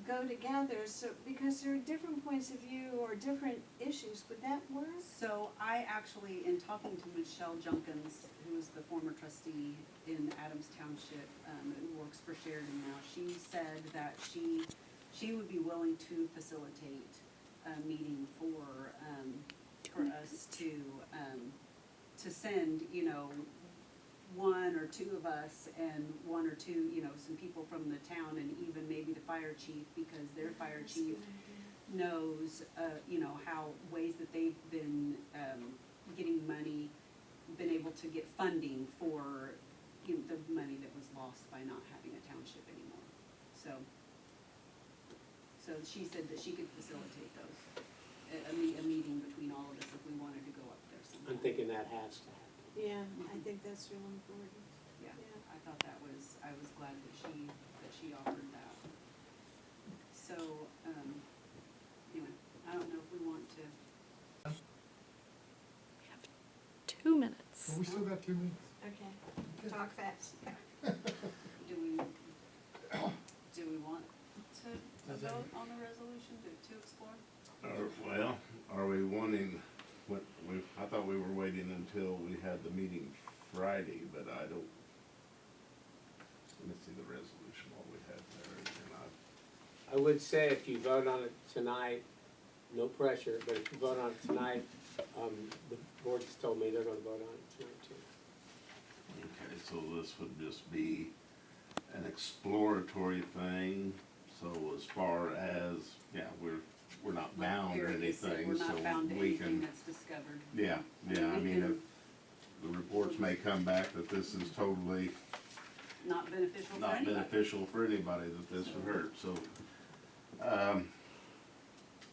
S5: go together, so, because there are different points of view or different issues, would that work?
S3: So I actually, in talking to Michelle Junkins, who is the former trustee in Adams Township, who works for Sheridan now, she said that she she would be willing to facilitate a meeting for us to send, you know, one or two of us and one or two, you know, some people from the town and even maybe the fire chief, because their fire chief knows, you know, how ways that they've been, getting money, been able to get funding for, you know, the money that was lost by not having a township anymore. So she said that she could facilitate those, a meeting between all of us if we wanted to go up there sometime.
S4: I'm thinking that has to happen.
S5: Yeah, I think that's real important.
S3: Yeah,
S5: Yeah.
S3: I thought I was glad that she offered that. So, anyway, I don't know if we want to,
S7: 2 minutes.
S1: Well, we still got 2 minutes.
S5: Okay, talk fast.
S3: do we want to
S1: Does that-
S3: vote on the resolution to explore?
S6: Well, are we wanting, I thought we were waiting until we had the meeting Friday, but I don't, let me see the resolution what we had there, and
S4: I would say if you vote on it tonight, no pressure, but if you vote on it tonight, the board's told me they're gonna vote on it tonight too.
S6: okay, so this would just be an exploratory thing, so as far as, yeah, we're not bound or
S3: Eric has said
S6: anything,
S3: we're
S6: so
S3: not bound to
S6: we
S3: anything
S6: can,
S3: that's discovered.
S6: yeah,
S3: I
S6: yeah, I
S3: we
S6: mean,
S3: can-
S6: if the reports may come back that this is totally
S3: Not beneficial for
S6: not
S3: anybody.
S6: beneficial for anybody that this would hurt, so,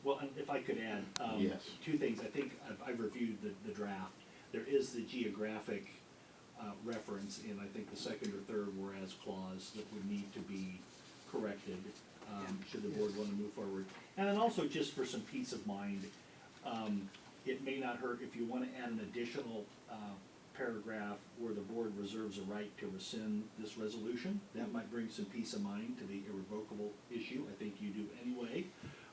S9: Well, and if I could add,
S6: Yes.
S9: two things, I think I've reviewed the draft. There is the geographic, reference in, I think, the second or third whereas clause that would need to be corrected, should the board wanna move forward. And then also, just for some peace of mind, it may not hurt if you wanna add an additional, paragraph where the board reserves a right to rescind this resolution. That might bring some peace of mind to the irrevocable issue, I think you do anyway,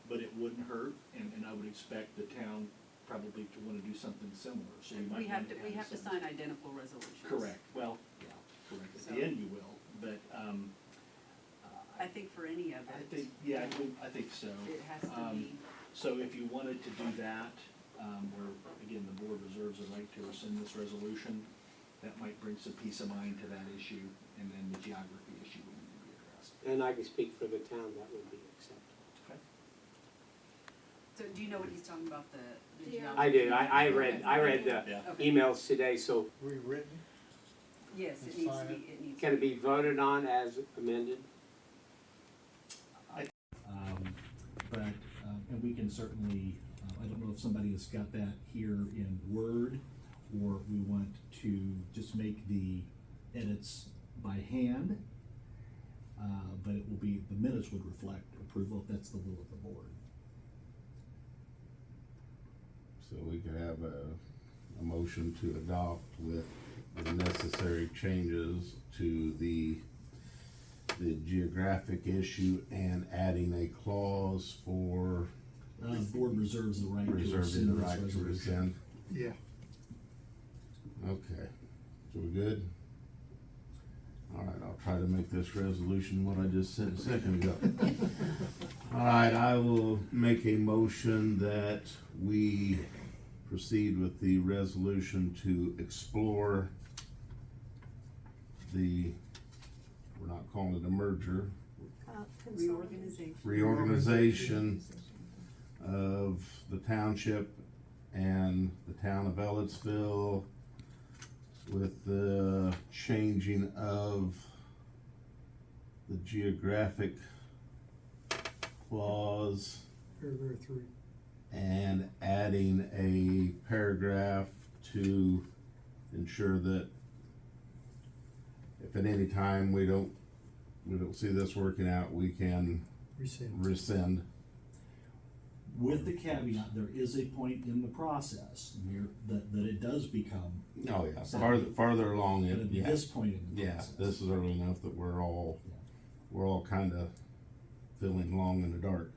S9: but it wouldn't hurt, and I would expect the town probably to wanna do something similar, so you might
S3: We have
S9: wanna
S3: to,
S9: add
S3: we have to
S9: some-
S3: sign identical resolutions.
S9: Correct, well, yeah, correct, at
S3: So-
S9: the end you will, but,
S3: I think for any of it.
S9: I think, yeah, I think so.
S3: It has to be,
S9: So if you wanted to do that, where, again, the board reserves a right to rescind this resolution, that might bring some peace of mind to that issue, and then the geography issue would need to be addressed.
S4: And I can speak for the town, that would be acceptable.
S9: Okay.
S3: so do you know what he's talking about, the
S5: Yeah.
S3: geography?
S4: I do, I read the
S9: Yeah.
S3: Okay.
S4: emails today, so
S1: Rewritten?
S3: Yes,
S1: And
S3: it needs to
S1: sign
S3: be,
S1: it.
S3: it needs.
S4: can it be voted on as amended?
S9: But, and we can certainly, I don't know if somebody has got that here in Word, or we want to just make the edits by hand. But it will be, the minutes would reflect approval if that's the will of the board.
S6: so we could have a motion to adopt with the necessary changes to the geographic issue and adding a clause for
S9: Board reserves the right to
S6: reserving
S9: rescind
S6: the
S9: this
S6: right to
S9: resolution.
S6: rescind.
S1: Yeah.
S6: Okay, so we good? All right, I'll try to make this resolution what I just said a second ago. All right, I will make a motion that we proceed with the resolution to explore we're not calling it a merger, reorganization of the township and the town of Ellettsville with the changing of the geographic clause
S1: Paragraph 3.
S6: and adding a paragraph to ensure that if at any time we don't see this working out, we can rescind.
S9: With the caveat, there is a point in the process where, that it does become,
S6: Oh, yeah, farther along
S9: but
S6: it,
S9: at
S6: yeah.
S9: this point in the
S6: Yeah,
S9: process.
S6: this is early enough that we're all kinda feeling long in the dark.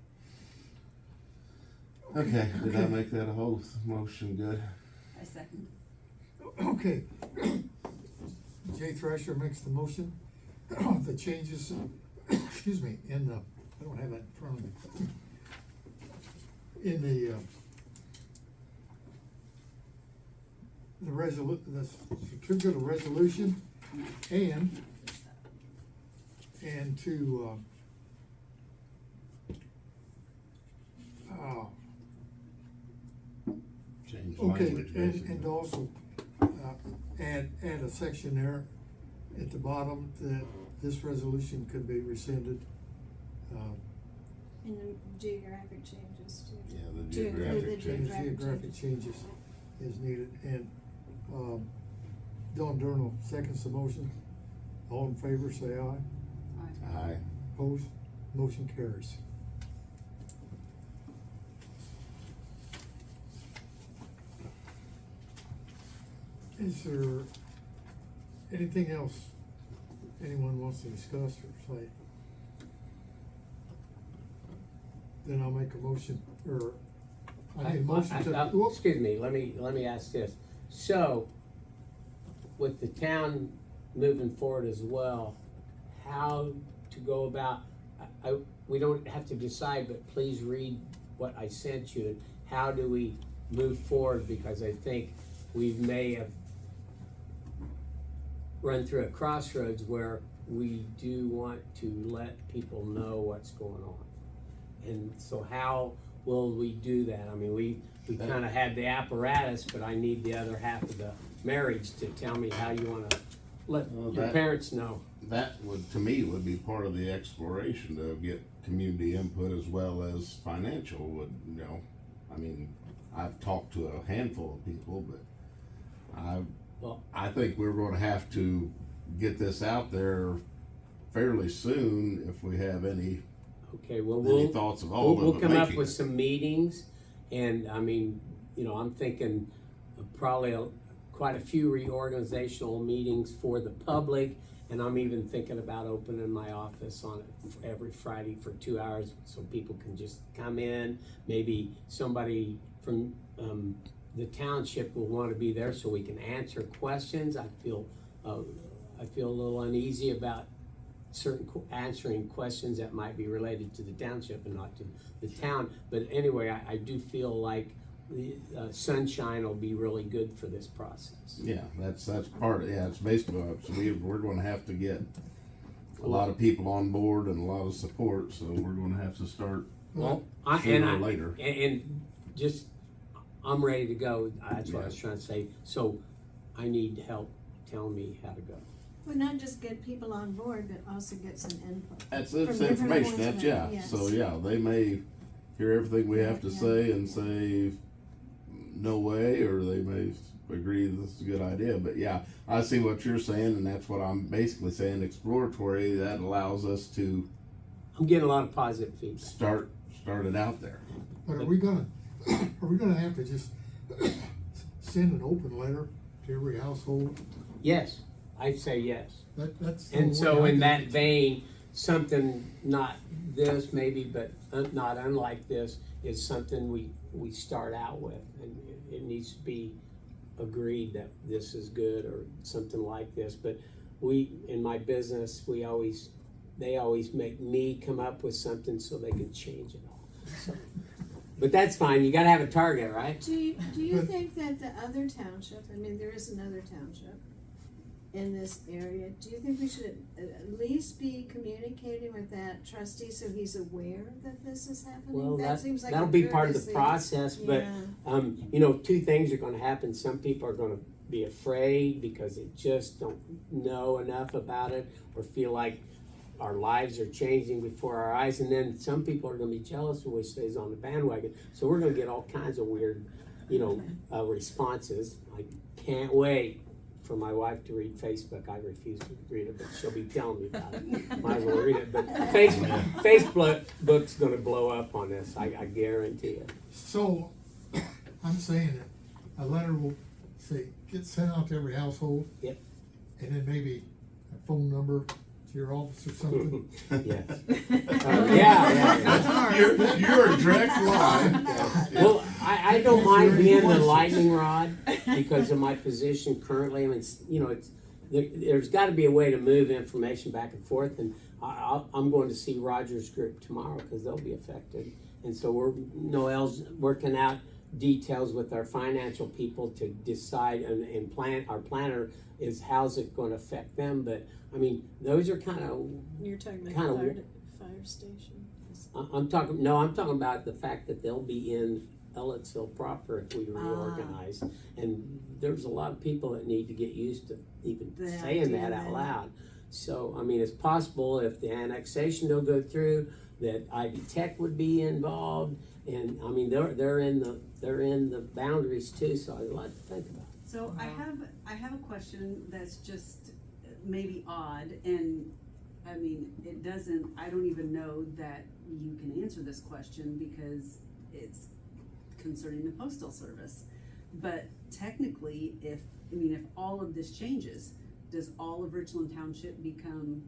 S6: Okay, did I make that a whole motion good?
S3: I second.
S1: Okay. Jay Thrasher makes the motion. The changes, excuse me, in the I don't have that in front of me. In the the certificate of resolution and to,
S6: Change
S1: okay,
S6: language, basically.
S1: and also, add a section there at the bottom that this resolution could be rescinded.
S5: And the geographic changes too.
S6: Yeah, the
S5: To include
S6: geographic
S5: the
S6: change.
S1: And geographic changes is needed, and, Don Durnall seconds the motion. All in favor, say aye.
S6: Aye.
S1: Opposed? Motion carries. Is there anything else anyone wants to discuss or say? Then I'll make a motion, or I need a motion to, whoops,
S4: Excuse me, let me ask this. So, with the town moving forward as well, how to go about, we don't have to decide, but please read what I sent you. How do we move forward? Because I think we may have run through a crossroads where we do want to let people know what's going on. And so how will we do that? I mean, we kind of had the apparatus, but I need the other half of the marriage to tell me how you want to let
S6: Well,
S4: your
S6: that-
S4: parents know.
S6: That would, to me, would be part of the exploration to get community input as well as financial would, you know. I mean, I've talked to a handful of people, but
S4: Well,
S6: I think we're gonna have to get this out there fairly soon if we have any
S4: okay, well,
S6: thoughts of all
S4: we'll
S6: of
S4: come up
S6: making
S4: with
S6: it.
S4: some meetings, and I mean, you know, I'm thinking of probably quite a few reorganizational meetings for the public, and I'm even thinking about opening my office on every Friday for 2 hours, so people can just come in. Maybe somebody from the township will want to be there so we can answer questions. I feel a little uneasy about answering questions that might be related to the township and not to the town. But anyway, I do feel like the sunshine will be really good for this process.
S6: Yeah, that's part of, yeah, it's basically, so we're gonna have to get a lot of people on board and a lot of support, so we're gonna have to start
S4: Well,
S6: sooner or later.
S4: And just, I'm ready to go. That's what I was trying to say. So I need help telling me how to go.
S5: Well, not just get people on board, but also get some input.
S6: That's
S5: From different
S6: information,
S5: points of
S6: that's,
S5: view,
S6: yeah,
S5: yes.
S6: so, yeah, they may hear everything we have to
S5: Yeah.
S6: say and say, no way, or they may agree this is a good idea, but yeah, I see what you're saying, and that's what I'm basically saying, exploratory, that allows us to
S4: I'm getting a lot of positive feedback.
S6: start it out there.
S1: but are we gonna have to just send an open letter to every household?
S4: Yes, I'd say yes.
S1: That's. the
S4: And
S1: way
S4: so
S1: I
S4: in
S1: think
S4: that
S1: it's-
S4: vein, something not this maybe, but not unlike this, is something we start out with. And it needs to be agreed that this is good or something like this. But in my business, they always make me come up with something so they can change it all. So, but that's fine, you gotta have a target, right?
S5: Do you
S1: But-
S5: think that the other township, I mean, there is another township in this area, do you think we should at least be communicating with that trustee so he's aware that this is happening?
S4: Well,
S5: That seems like a
S4: that'll be part of the
S5: courtesy.
S4: process, but
S5: Yeah.
S4: you know, two things are gonna happen. Some people are gonna be afraid because they just don't know enough about it or feel like our lives are changing before our eyes. And then some people are gonna be jealous and wish stays on the bandwagon. So we're gonna get all kinds of weird, responses. I can't wait for my wife to read Facebook. I refuse to read it, but she'll be telling me about it. Might as well read it. But Facebook's gonna blow up on this, I guarantee it.
S1: So, I'm saying that a letter will say, get sent out to every household.
S4: Yep.
S1: And then maybe a phone number to your office or something.
S4: Yes. Yeah.
S6: You're a direct line.
S4: Well, I don't mind being the lightning rod because of my position currently. I mean, there's gotta be a way to move information back and forth, and I'm going to see Roger's group tomorrow, cause they'll be affected. And so Noel's working out details with our financial people to decide and plan, our planner is how's it gonna affect them, but, I mean, those are kinda,
S5: You're talking about
S4: Kinda
S5: the fire station?
S4: I'm talking about the fact that they'll be in Ellettsville proper if we reorganize. And there's a lot of people that need to get used to even
S5: The
S4: saying
S5: idea
S4: that out
S5: that-
S4: loud. So, I mean, it's possible if the annexation don't go through, that ID Tech would be involved, and, I mean, they're in the boundaries too, so there's a lot to think about.
S3: So I have a question that's just maybe odd, and I mean, I don't even know that you can answer this question because it's concerning the postal service. But technically, if all of this changes, does all of Richland Township become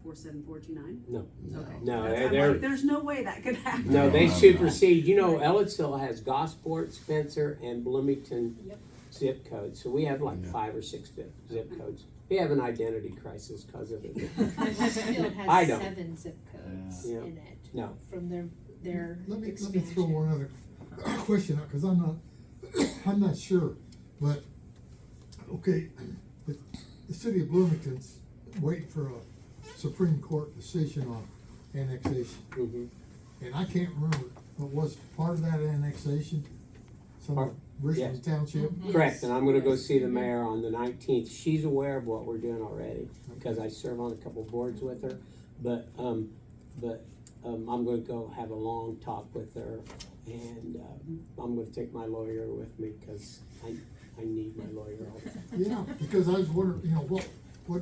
S3: 47429?
S4: No.
S3: Okay.
S4: No,
S3: I'm
S4: they're-
S3: like, there's no way that could happen.
S4: No, they
S6: No.
S4: supersede, Ellettsville has Gosport, Spencer, and Bloomington
S2: Yep.
S4: zip codes, so we have like
S6: Yeah.
S4: 5 or 6 zip codes. We have an identity crisis because of it.
S2: Westfield
S4: I
S2: has
S4: don't.
S2: 7 zip codes
S4: Yeah.
S2: in it.
S4: No.
S2: From their
S1: Let me throw
S2: expansion.
S1: one other question out, cause I'm not sure, but, okay, the city of Bloomington's waiting for a Supreme Court decision on annexation.
S4: Mhm.
S1: And I can't remember, but was part of that annexation, some of Richland
S4: yes.
S1: Township?
S4: Correct, and I'm gonna go
S3: Yes.
S4: see the mayor on the 19th. She's aware of what we're doing already, because I serve on a couple boards with her. But I'm gonna go have a long talk with her, and I'm gonna take my lawyer with me, cause I need my lawyer all the time.
S1: Yeah, because I was wondering,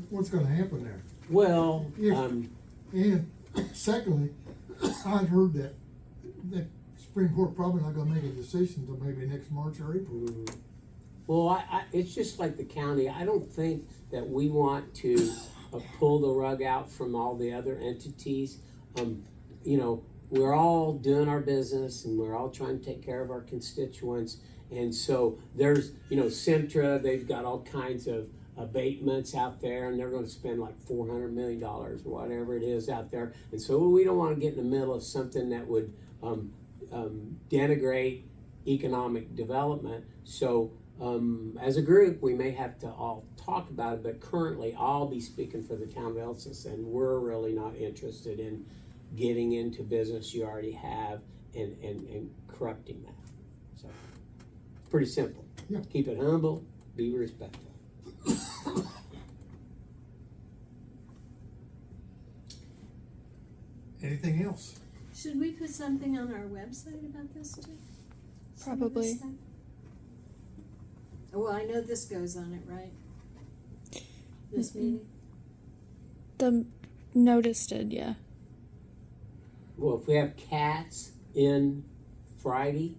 S1: what's gonna happen there?
S4: Well,
S1: Yeah. And secondly, I've heard that Supreme Court probably not gonna make a decision until maybe next March or April.
S4: well, it's just like the county. I don't think that we want to pull the rug out from all the other entities. We're all doing our business and we're all trying to take care of our constituents. And so there's, Centra, they've got all kinds of abatements out there, and they're gonna spend like $400 million or whatever it is out there. And so we don't wanna get in the middle of something that would denigrate economic development. So as a group, we may have to all talk about it, but currently I'll be speaking for the town of Elsis, and we're really not interested in getting into business you already have and corrupting that. So, pretty simple.
S1: Yeah.
S4: Keep it humble, be respectful.
S1: Anything else?
S5: Should we put something on our website about this too? Some of this
S7: Probably.
S5: stuff? Well, I know this goes on it, right? This
S7: Mm-mm.
S5: meeting?
S7: The notice did, yeah.
S4: Well, if we have cats in Friday,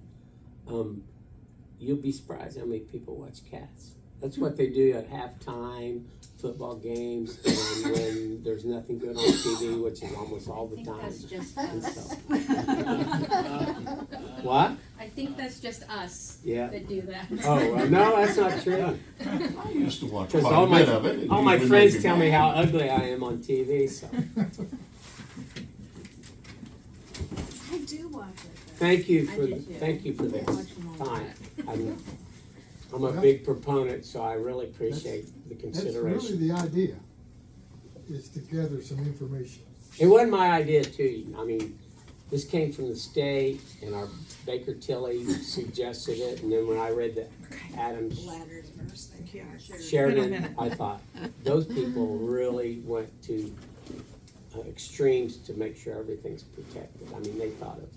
S4: you'll be surprised how many people watch cats. That's what they do at halftime, football games, and when there's nothing good on TV, which is almost all the
S2: I think
S4: time.
S2: that's just
S4: And
S2: us.
S4: so- What?
S2: I think that's just us
S4: Yeah.
S2: that do that.
S4: Oh, well, no, that's not true.
S6: I used to watch
S4: Because
S6: quite
S4: all
S6: a
S4: my
S6: bit of it. It
S4: all my
S6: usually
S4: friends
S6: made
S4: tell me
S6: mad.
S4: how ugly I am on TV. So
S5: I do watch it.
S4: thank you
S2: I
S4: for
S2: do too.
S4: thank you for
S2: I
S4: this
S2: watch them all
S4: time.
S2: the
S4: I'm a big proponent, so I really appreciate the
S1: That's
S4: consideration.
S1: really the idea, is to gather some information.
S4: It wasn't my idea too. I mean, this came from the state, and our Baker Tilly suggested it, and then when I read the Adams
S5: Ladders first, I can't.
S4: Sheridan, I thought, those people really went to extremes to make sure everything's protected. I mean, they thought of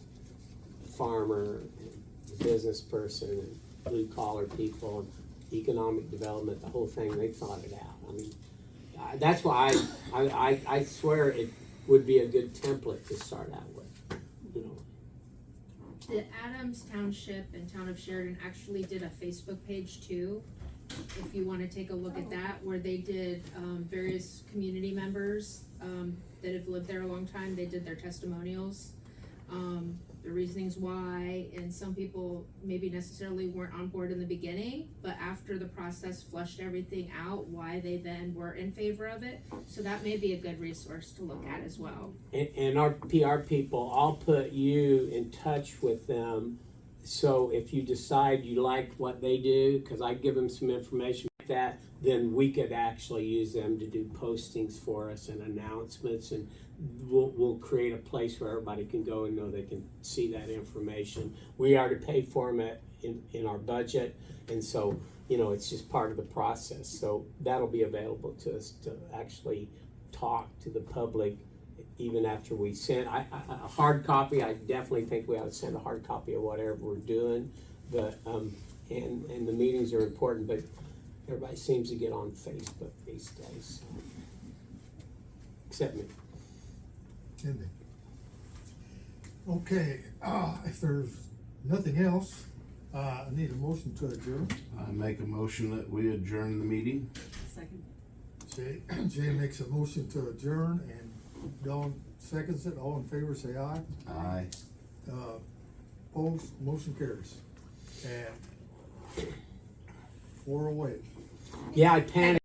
S4: farmer, and the business person, and blue collar people, and economic development, the whole thing, they thought it out. I mean, that's why I swear it would be a good template to start out with,
S2: The Adams Township and Town of Sheridan actually did a Facebook page too, if you wanna take a look at that, where they did, various community members, that have lived there a long time, they did their testimonials. the reasonings why, and some people maybe necessarily weren't on board in the beginning, but after the process flushed everything out, why they then were in favor of it. So that may be a good resource to look at as well.
S4: And our PR people, I'll put you in touch with them. So if you decide you like what they do, cause I give them some information like that, then we could actually use them to do postings for us and announcements, and we'll create a place where everybody can go and know they can see that information. We are to pay for them in our budget, and so, you know, it's just part of the process. So that'll be available to us to actually talk to the public even after we send. A hard copy, I definitely think we ought to send a hard copy of whatever we're doing, but, and the meetings are important, but everybody seems to get on Facebook these days, so. Except me.
S1: Indeed. Okay, if there's nothing else, I need a motion to adjourn.
S6: I make a motion that we adjourn the meeting.
S3: Second.
S1: Jay makes a motion to adjourn, and Dawn seconds it. All in favor, say aye.
S6: Aye.
S1: Opposed, motion carries. And 4:08.
S4: Yeah, I panicked.